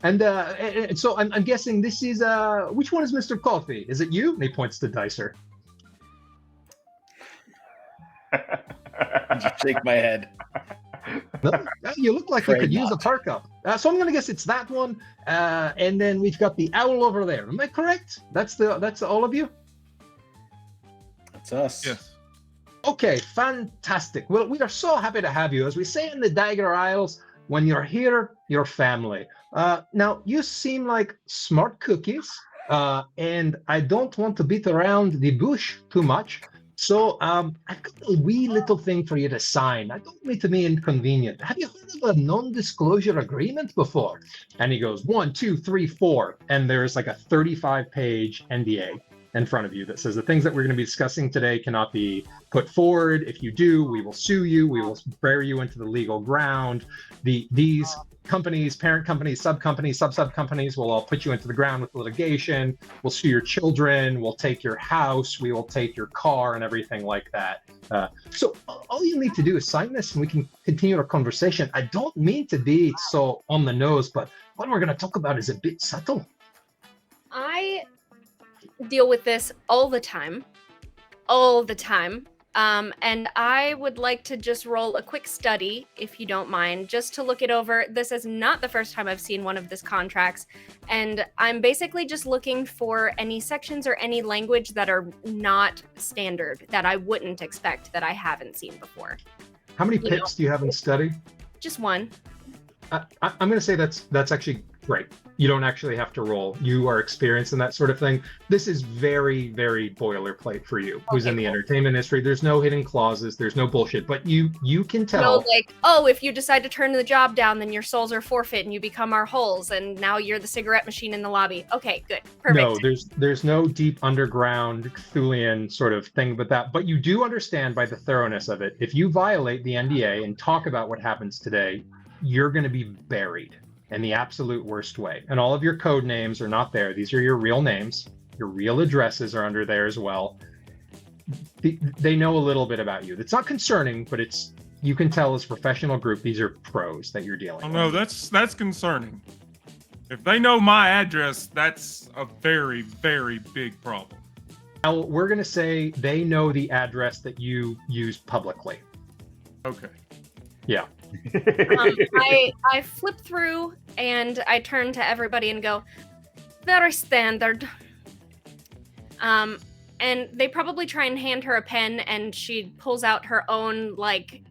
And so I'm guessing this is, which one is Mr. Coffee? Is it you? And he points to Dicer. I just shake my head. No, you look like you could use a perk up. So I'm going to guess it's that one. And then we've got the owl over there. Am I correct? That's all of you? That's us. Yes. Okay, fantastic. Well, we are so happy to have you. As we say in the Dagger Isles, when you're here, you're family. Now, you seem like smart cookies, and I don't want to beat around the bush too much. So I've got a wee little thing for you to sign. I don't mean to be inconvenient. Have you heard of a non-disclosure agreement before? And he goes, 1, 2, 3, 4. And there's like a 35-page NDA in front of you that says the things that we're going to be discussing today cannot be put forward. If you do, we will sue you. We will bear you into the legal ground. These companies, parent companies, sub-companies, sub-companies will all put you into the ground with litigation. We'll sue your children. We'll take your house. We will take your car and everything like that. So all you need to do is sign this and we can continue our conversation. I don't mean to be so on the nose, but what we're going to talk about is a bit subtle. I deal with this all the time. And I would like to just roll a quick study, if you don't mind, just to look it over. This is not the first time I've seen one of these contracts, and I'm basically just looking for any sections or any language that are not standard, that I wouldn't expect, that I haven't seen before. How many pips do you have in study? Just one. I'm going to say that's actually great. You don't actually have to roll. You are experienced in that sort of thing. This is very, very boilerplate for you, who's in the entertainment industry. There's no hidden clauses. There's no bullshit. But you can tell. No, like, oh, if you decide to turn the job down, then your souls are forfeit and you become our holes, and now you're the cigarette machine in the lobby. Okay, good. Perfect. No, there's no deep underground Cthulian sort of thing with that. But you do understand by the thoroughness of it, if you violate the NDA and talk about what happens today, you're going to be buried in the absolute worst way. And all of your code names are not there. These are your real names. Your real addresses are under there as well. They know a little bit about you. It's not concerning, but you can tell as a professional group, these are pros that you're dealing with. No, that's concerning. If they know my address, that's a very, very big problem. Now, we're going to say they know the address that you use publicly. Okay. Yeah. I flip through and I turn to everybody and go, very standard. And they probably try and hand her a pen, and she pulls out her own, like,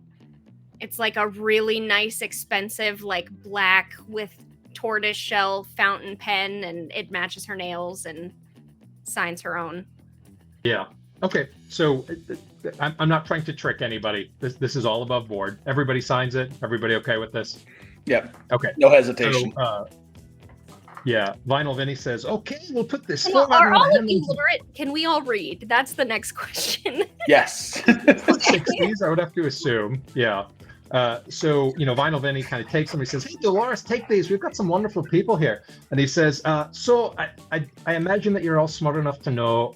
it's like a really nice, expensive, like, black with tortoise shell fountain pen, and it matches her nails, and signs her own. Yeah. Okay. So I'm not trying to trick anybody. This is all above board. Everybody signs it. Everybody okay with this? Yep. Okay. No hesitation. So, yeah. Vinyl Vinny says, okay, we'll put this. Are all of you literate? Can we all read? That's the next question. Yes. 60s, I would have to assume. Yeah. So, Vinyl Vinny kind of takes them. He says, hey, Dolores, take these. We've got some wonderful people here. And he says, so I imagine that you're all smart enough to know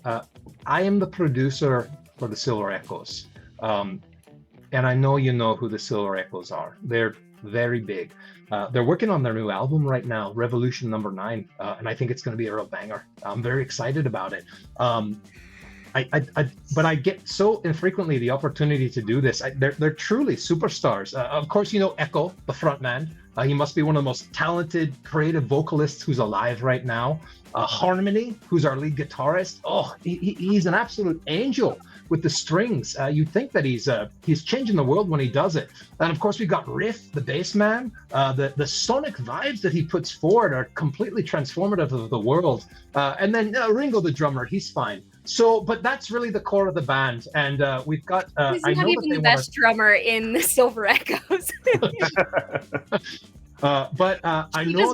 I am the producer for the Silver Echoes. And I know you know who the Silver Echoes are. They're very big. They're working on their new album right now, Revolution Number 9. And I think it's going to be a real banger. I'm very excited about it. But I get so infrequently the opportunity to do this. They're truly superstars. Of course, Echo, the frontman. He must be one of the most talented, creative vocalists who's alive right now. Harmony, who's our lead guitarist. Oh, he's an absolute angel with the strings. You'd think that he's changing the world when he does it. And of course, we've got Riff, the bass man. The sonic vibes that he puts forward are completely transformative of the world. And then Ringo, the drummer, he's fine. So, but that's really the core of the band, and we've got. He's not even the best drummer in the Silver Echoes. But I know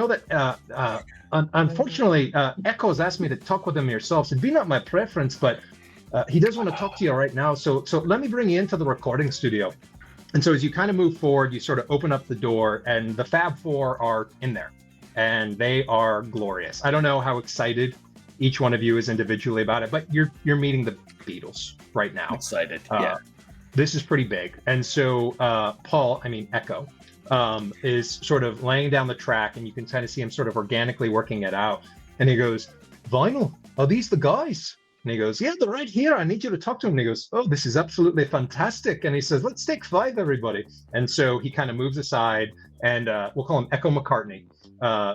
that. Unfortunately, Echo's asked me to talk with him yourself. So it'd be not my preference, but he does want to talk to you right now. So let me bring you into the recording studio. And so as you kind of move forward, you sort of open up the door, and the Fab Four are in there, and they are glorious. I don't know how excited each one of you is individually about it, but you're meeting the Beatles right now. Excited, yeah. This is pretty big. And so Echo, is sort of laying down the track, and you can kind of see him sort of organically working it out. And he goes, Vinyl, are these the guys? And he goes, yeah, they're right here. I need you to talk to them. And he goes, oh, this is absolutely fantastic. And he says, let's take 5, everybody. And so he kind of moves aside, and we'll call him Echo McCartney.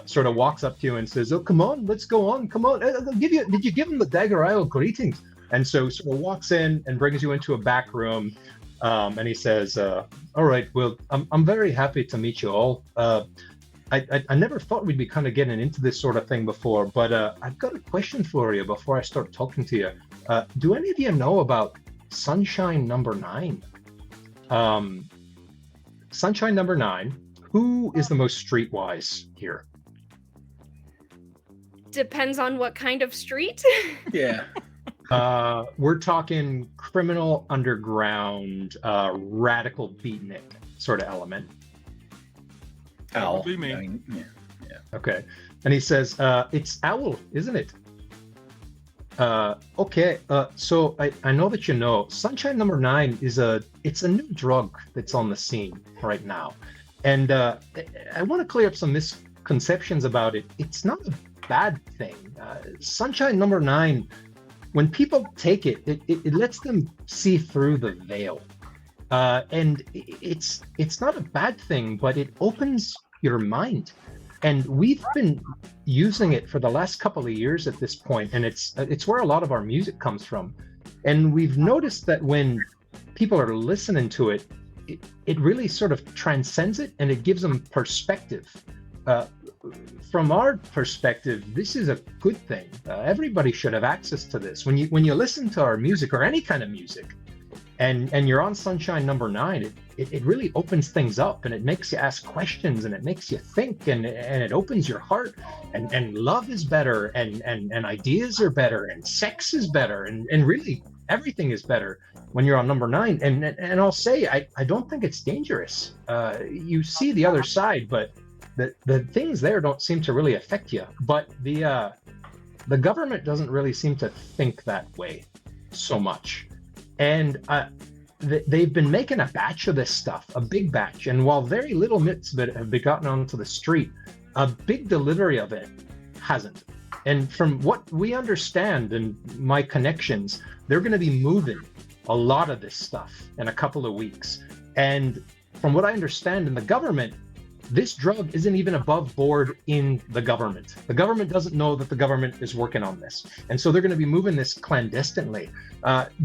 Sort of walks up to you and says, oh, come on, let's go on. Come on. Did you give him the Dagger Isle greetings? And so sort of walks in and brings you into a back room. And he says, all right, well, I'm very happy to meet you all. I never thought we'd be kind of getting into this sort of thing before, but I've got a question for you before I start talking to you. Do any of you know about Sunshine Number 9? Sunshine Number 9. Who is the most streetwise here? Depends on what kind of street. Yeah. We're talking criminal underground, radical beatnik sort of element. That would be me. I mean, yeah. Okay. And he says, it's Owl, isn't it? Okay. So I know that you know Sunshine Number 9 it's a new drug that's on the scene right now. And I want to clear up some misconceptions about it. It's not a bad thing. Sunshine Number 9 when people take it, it lets them see through the veil. And it's not a bad thing, but it opens your mind. And we've been using it for the last couple of years at this point, and it's where a lot of our music comes from. And we've noticed that when people are listening to it, it really sort of transcends it, and it gives them perspective. From our perspective, this is a good thing. Everybody should have access to this. When you listen to our music or any kind of music, and you're on Sunshine Number 9, it really opens things up, and it makes you ask questions, and it makes you think, and it opens your heart, and love is better, and ideas are better, and sex is better, and really everything is better when you're on Number 9. And I'll say I don't think it's dangerous. You see the other side, but the things there don't seem to really affect you. But the government doesn't really seem to think that way so much. And they've been making a batch of this stuff, a big batch. And while very little bits of it have been gotten onto the street, a big delivery of it hasn't. And from what we understand and my connections, they're going to be moving a lot of this stuff in a couple of weeks. And from what I understand in the government, this drug isn't even above board in the government. The government doesn't know that the government is working on this. And so they're going to be moving this clandestinely.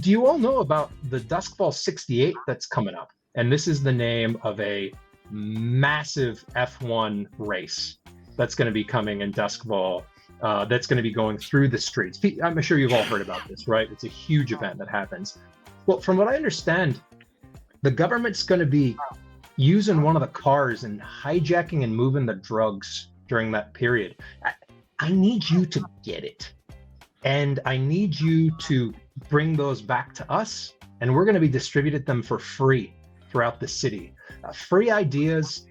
Do you all know about the Duskfall 68 that's coming up? And this is the name of a massive F1 race that's going to be coming in Duskfall. That's going to be going through the streets. I'm sure you've all heard about this, right? It's a huge event that happens. Well, from what I understand, the government's going to be using one of the cars and hijacking and moving the drugs during that period. I need you to get it. And I need you to bring those back to us. And we're going to be distributing them for free throughout the city. Free ideas,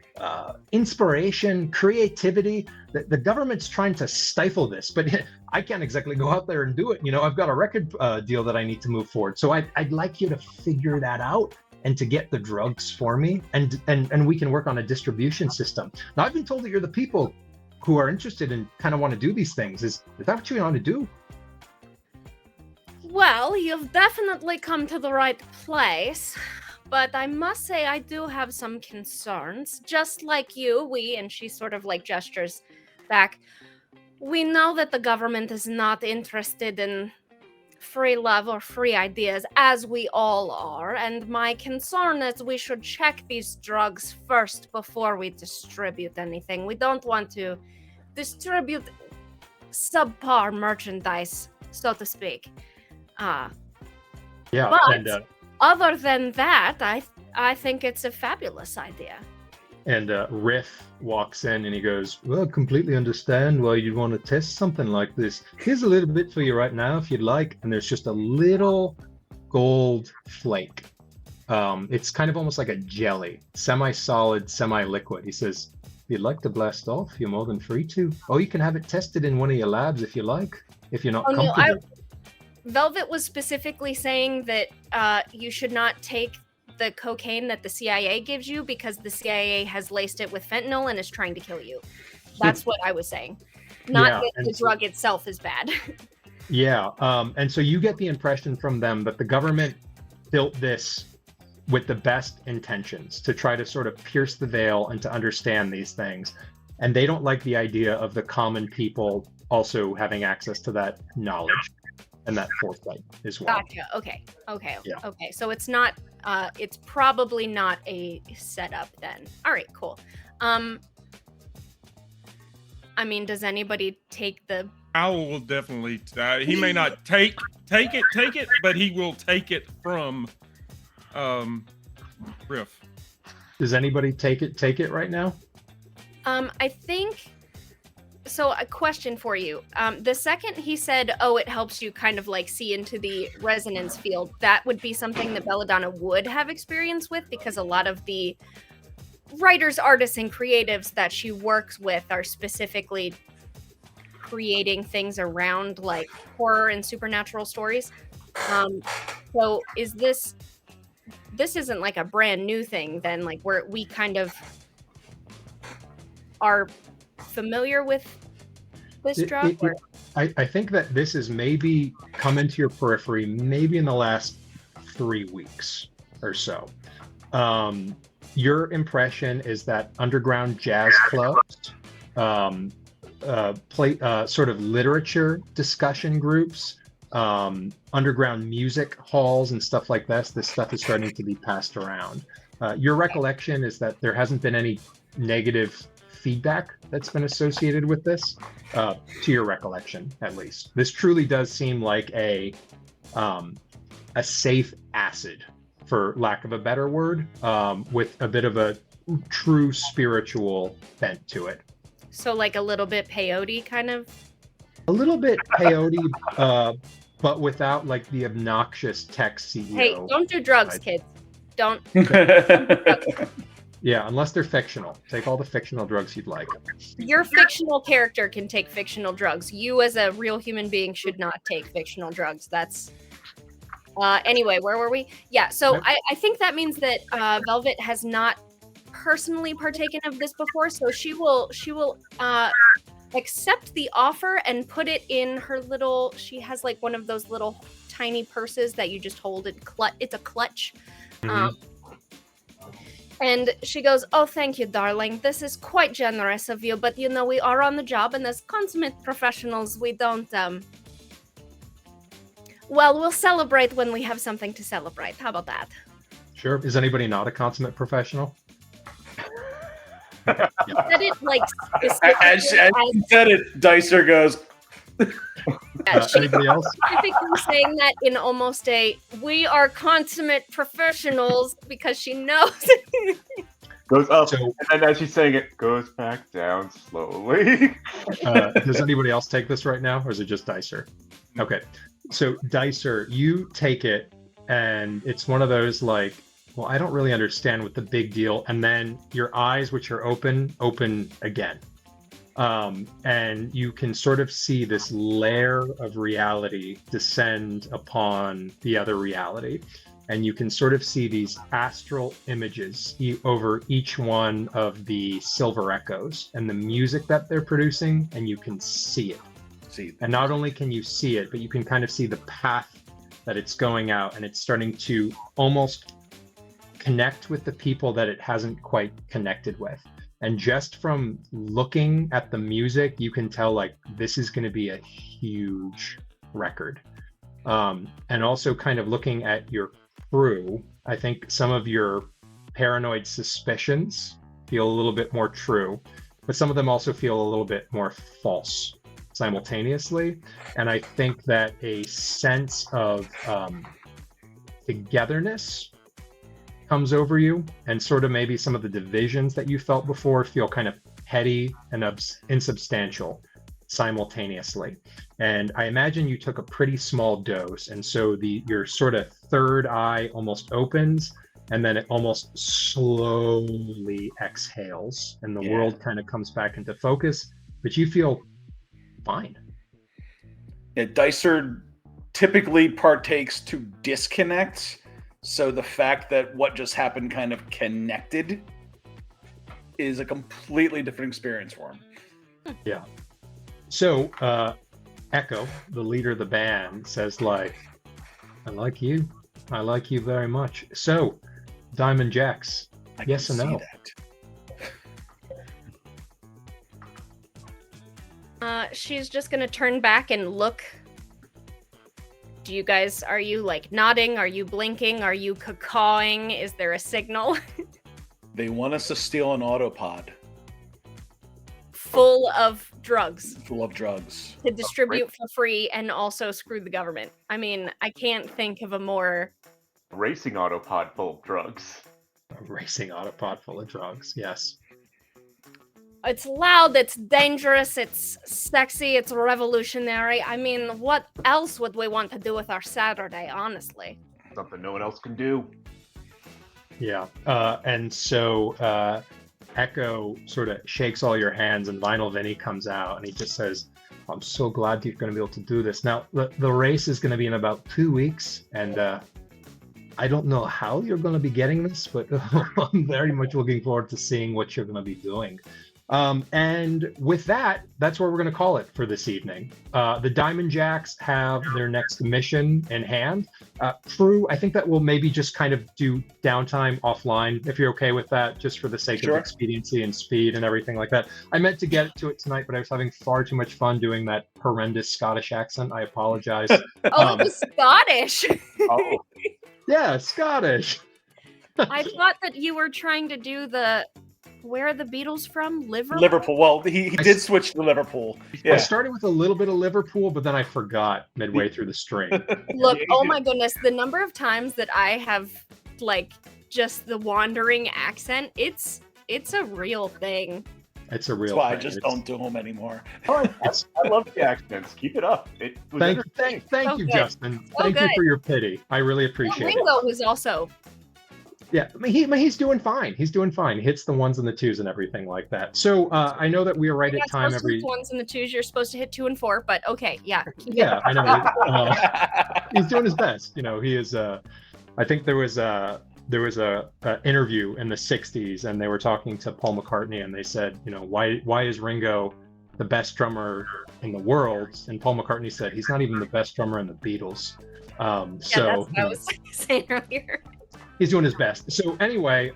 inspiration, creativity. The government's trying to stifle this, but I can't exactly go out there and do it. I've got a record deal that I need to move forward. So I'd like you to figure that out and to get the drugs for me, and we can work on a distribution system. Now, I've been told that you're the people who are interested and kind of want to do these things. Is that what you want to do? Well, you've definitely come to the right place, but I must say I do have some concerns. Just like you, and she sort of like gestures back, we know that the government is not interested in free love or free ideas, as we all are, and my concern is we should check these drugs first before we distribute anything. We don't want to distribute subpar merchandise, so to speak. Yeah, but other than that, I think it's a fabulous idea. And Riff walks in and he goes, well, completely understand why you'd want to test something like this. Here's a little bit for you right now if you'd like. And there's just a little gold flake. It's kind of almost like a jelly, semi-solid, semi-liquid. He says, if you'd like to blast off, you're more than free to. Oh, you can have it tested in one of your labs if you like, if you're not comfortable. Velvet was specifically saying that you should not take the cocaine that the CIA gives you because the CIA has laced it with fentanyl and is trying to kill you. That's what I was saying. Not that the drug itself is bad. Yeah. And so you get the impression from them that the government built this with the best intentions to try to sort of pierce the veil and to understand these things. And they don't like the idea of the common people also having access to that knowledge and that foresight as well. Gotcha. Okay. So it's not, it's probably not a setup then. All right, cool. I mean, does anybody take the... Owl will definitely, he may not take it, but he will take it from Riff. Does anybody take it right now? I think... So a question for you. The second he said, oh, it helps you kind of like see into the resonance field, that would be something that Belladonna would have experience with because a lot of the writers, artists, and creatives that she works with are specifically creating things around like horror and supernatural stories. So is this isn't like a brand new thing then, like where we kind of are familiar with this drug? I think that this has maybe come into your periphery maybe in the last 3 weeks or so. Your impression is that underground jazz clubs, sort of literature discussion groups, underground music halls and stuff like this stuff is starting to be passed around. Your recollection is that there hasn't been any negative feedback that's been associated with this, to your recollection, at least. This truly does seem like a safe acid, for lack of a better word, with a bit of a true spiritual bent to it. So like a little bit peyote kind of? A little bit peyote, but without like the obnoxious tech CEO. Hey, don't do drugs, kids. Don't. Yeah, unless they're fictional. Take all the fictional drugs you'd like. Your fictional character can take fictional drugs. You as a real human being should not take fictional drugs. That's... anyway, where were we? Yeah, so I think that means that Velvet has not personally partaken of this before, so she will accept the offer and put it in her little... She has like one of those little tiny purses that you just hold. It's a clutch. Mhm. And she goes, "Oh, thank you, darling. This is quite generous of you, but you know, we are on the job, and as consummate professionals, we don't, well, we'll celebrate when we have something to celebrate. How about that?" Sure. Is anybody not a consummate professional? Said it like As she said it, Dicer goes, Anybody else? specifically saying that in almost a "we are consummate professionals" because she knows. Goes up, So- and then as she's saying it, goes back down slowly. Does anybody else take this right now, or is it just Dicer? Okay. So Dicer, you take it, and it's one of those like, well, I don't really understand what the big deal, and then your eyes, which are open again. And you can sort of see this layer of reality descend upon the other reality. And you can sort of see these astral images over each one of the silver echoes and the music that they're producing, and you can see it. And not only can you see it, but you can kind of see the path that it's going out, and it's starting to almost connect with the people that it hasn't quite connected with. And just from looking at the music, you can tell like this is going to be a huge record. And also kind of looking at your crew, I think some of your paranoid suspicions feel a little bit more true, but some of them also feel a little bit more false simultaneously. And I think that a sense of togetherness comes over you, and sort of maybe some of the divisions that you felt before feel kind of petty and insubstantial simultaneously. And I imagine you took a pretty small dose, and so your sort of third eye almost opens, and then it almost slowly exhales, and the world kind of comes back into focus, but you feel fine. Yeah, Dicer typically partakes to disconnect. So the fact that what just happened kind of connected is a completely different experience for him. Yeah. So Echo, the leader of the band, says like, I like you very much. So Diamond Jacks, I yes can or see no? that. She's just gonna turn back and look. Are you like nodding? Are you blinking? Are you cawing? Is there a signal? They want us to steal an autopod Full of drugs full of drugs. to distribute for free and also screw the government. I mean, I can't think of a more... Racing autopod full of drugs. A racing autopod full of drugs, yes. It's loud, it's dangerous, it's sexy, it's revolutionary. I mean, what else would we want to do with our Saturday, honestly? Something no one else can do. Yeah. And so Echo sort of shakes all your hands, and Vinyl Vinny comes out, and he just says, I'm so glad you're going to be able to do this. Now, the race is going to be in about 2 weeks, and I don't know how you're going to be getting this, but I'm very much looking forward to seeing what you're going to be doing. And with that, that's where we're going to call it for this evening. The Diamond Jacks have their next mission in hand. Crew, I think that we'll maybe just kind of do downtime offline, if you're okay with that, just for the sake of expediency and speed and everything like that. I meant to get to it tonight, but I was having far too much fun doing that horrendous Scottish accent. I apologize. Oh, it was Scottish. Oh, Yeah, Scottish. I thought that you were trying to do the where are the Beatles from? Liverpool. Liverpool. Well, he did switch to Liverpool. I Yeah. started with a little bit of Liverpool, but then I forgot midway through the stream. Look, oh my goodness, the number of times that I have like just the wandering accent, it's a real thing. It's a real That's why thing. I just It's- don't do them anymore. I love the accents. Keep it up. It was Thank So you, good. Justin. So Thank you good. for your pity. I really appreciate it. Ringo was also Yeah, I mean, he's doing fine. He's doing fine. He hits the ones and the twos and everything like that. So I know that we are right You're at not time supposed to hit every. the ones and the twos. You're supposed to hit 2 and 4, but okay, yeah. Yeah, I know. He's doing his best. You know, he is. I think there was a interview in the '60s, and they were talking to Paul McCartney, and they said, you know, why is Ringo the best drummer in the world? And Paul McCartney said he's not even the best drummer in the Beatles. Yeah, So that's what I was saying earlier. he's doing his best. So anyway,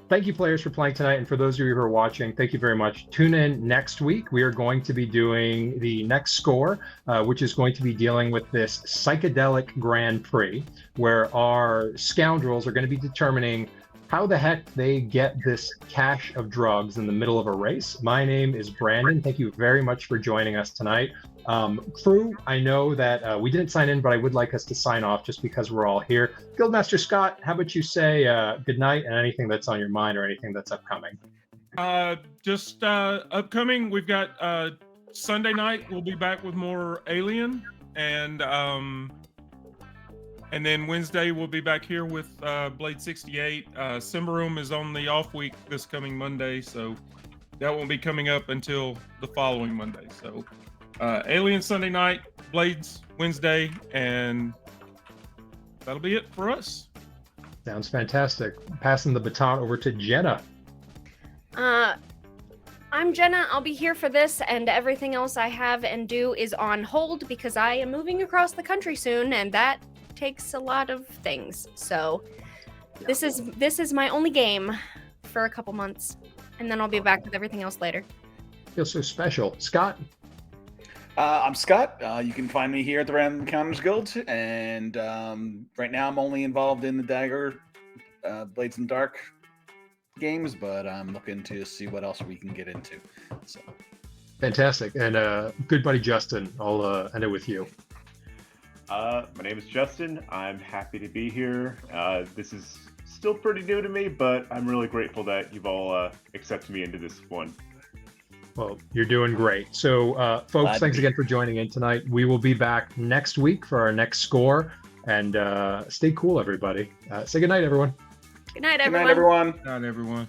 thank you, players, for playing tonight, and for those of you who are watching, thank you very much. Tune in next week. We are going to be doing the next score, which is going to be dealing with this psychedelic Grand Prix, where our scoundrels are going to be determining how the heck they get this cache of drugs in the middle of a race. My name is Brandon. Thank you very much for joining us tonight. Crew, I know that we didn't sign in, but I would like us to sign off just because we're all here. Guildmaster Scott, how about you say good night and anything that's on your mind or anything that's upcoming? Just upcoming, we've got Sunday night. We'll be back with more Alien, and then Wednesday we'll be back here with Blade 68. Simbaroom is on the off week this coming Monday, so that won't be coming up until the following Monday. So Alien Sunday night, Blades Wednesday, and that'll be it for us. Sounds fantastic. Passing the baton over to Jenna. I'm Jenna. I'll be here for this, and everything else I have and do is on hold because I am moving across the country soon, and that takes a lot of things. So this is my only game for a couple months, and then I'll be back with everything else later. Feels so special. Scott? I'm Scott. You can find me here at the Random Encounters Guild, and right now I'm only involved in the Dagger, Blades in the Dark games, but I'm looking to see what else we can get into. So Fantastic. And good buddy Justin, I'll end it with you. My name is Justin. I'm happy to be here. This is still pretty new to me, but I'm really grateful that you've all accepted me into this one. Well, you're doing great. So, folks, thanks again for joining in tonight. We will be back next week for our next score. And stay cool, everybody. Say good night, everyone. Good night, good everyone. night, everyone. Not everyone.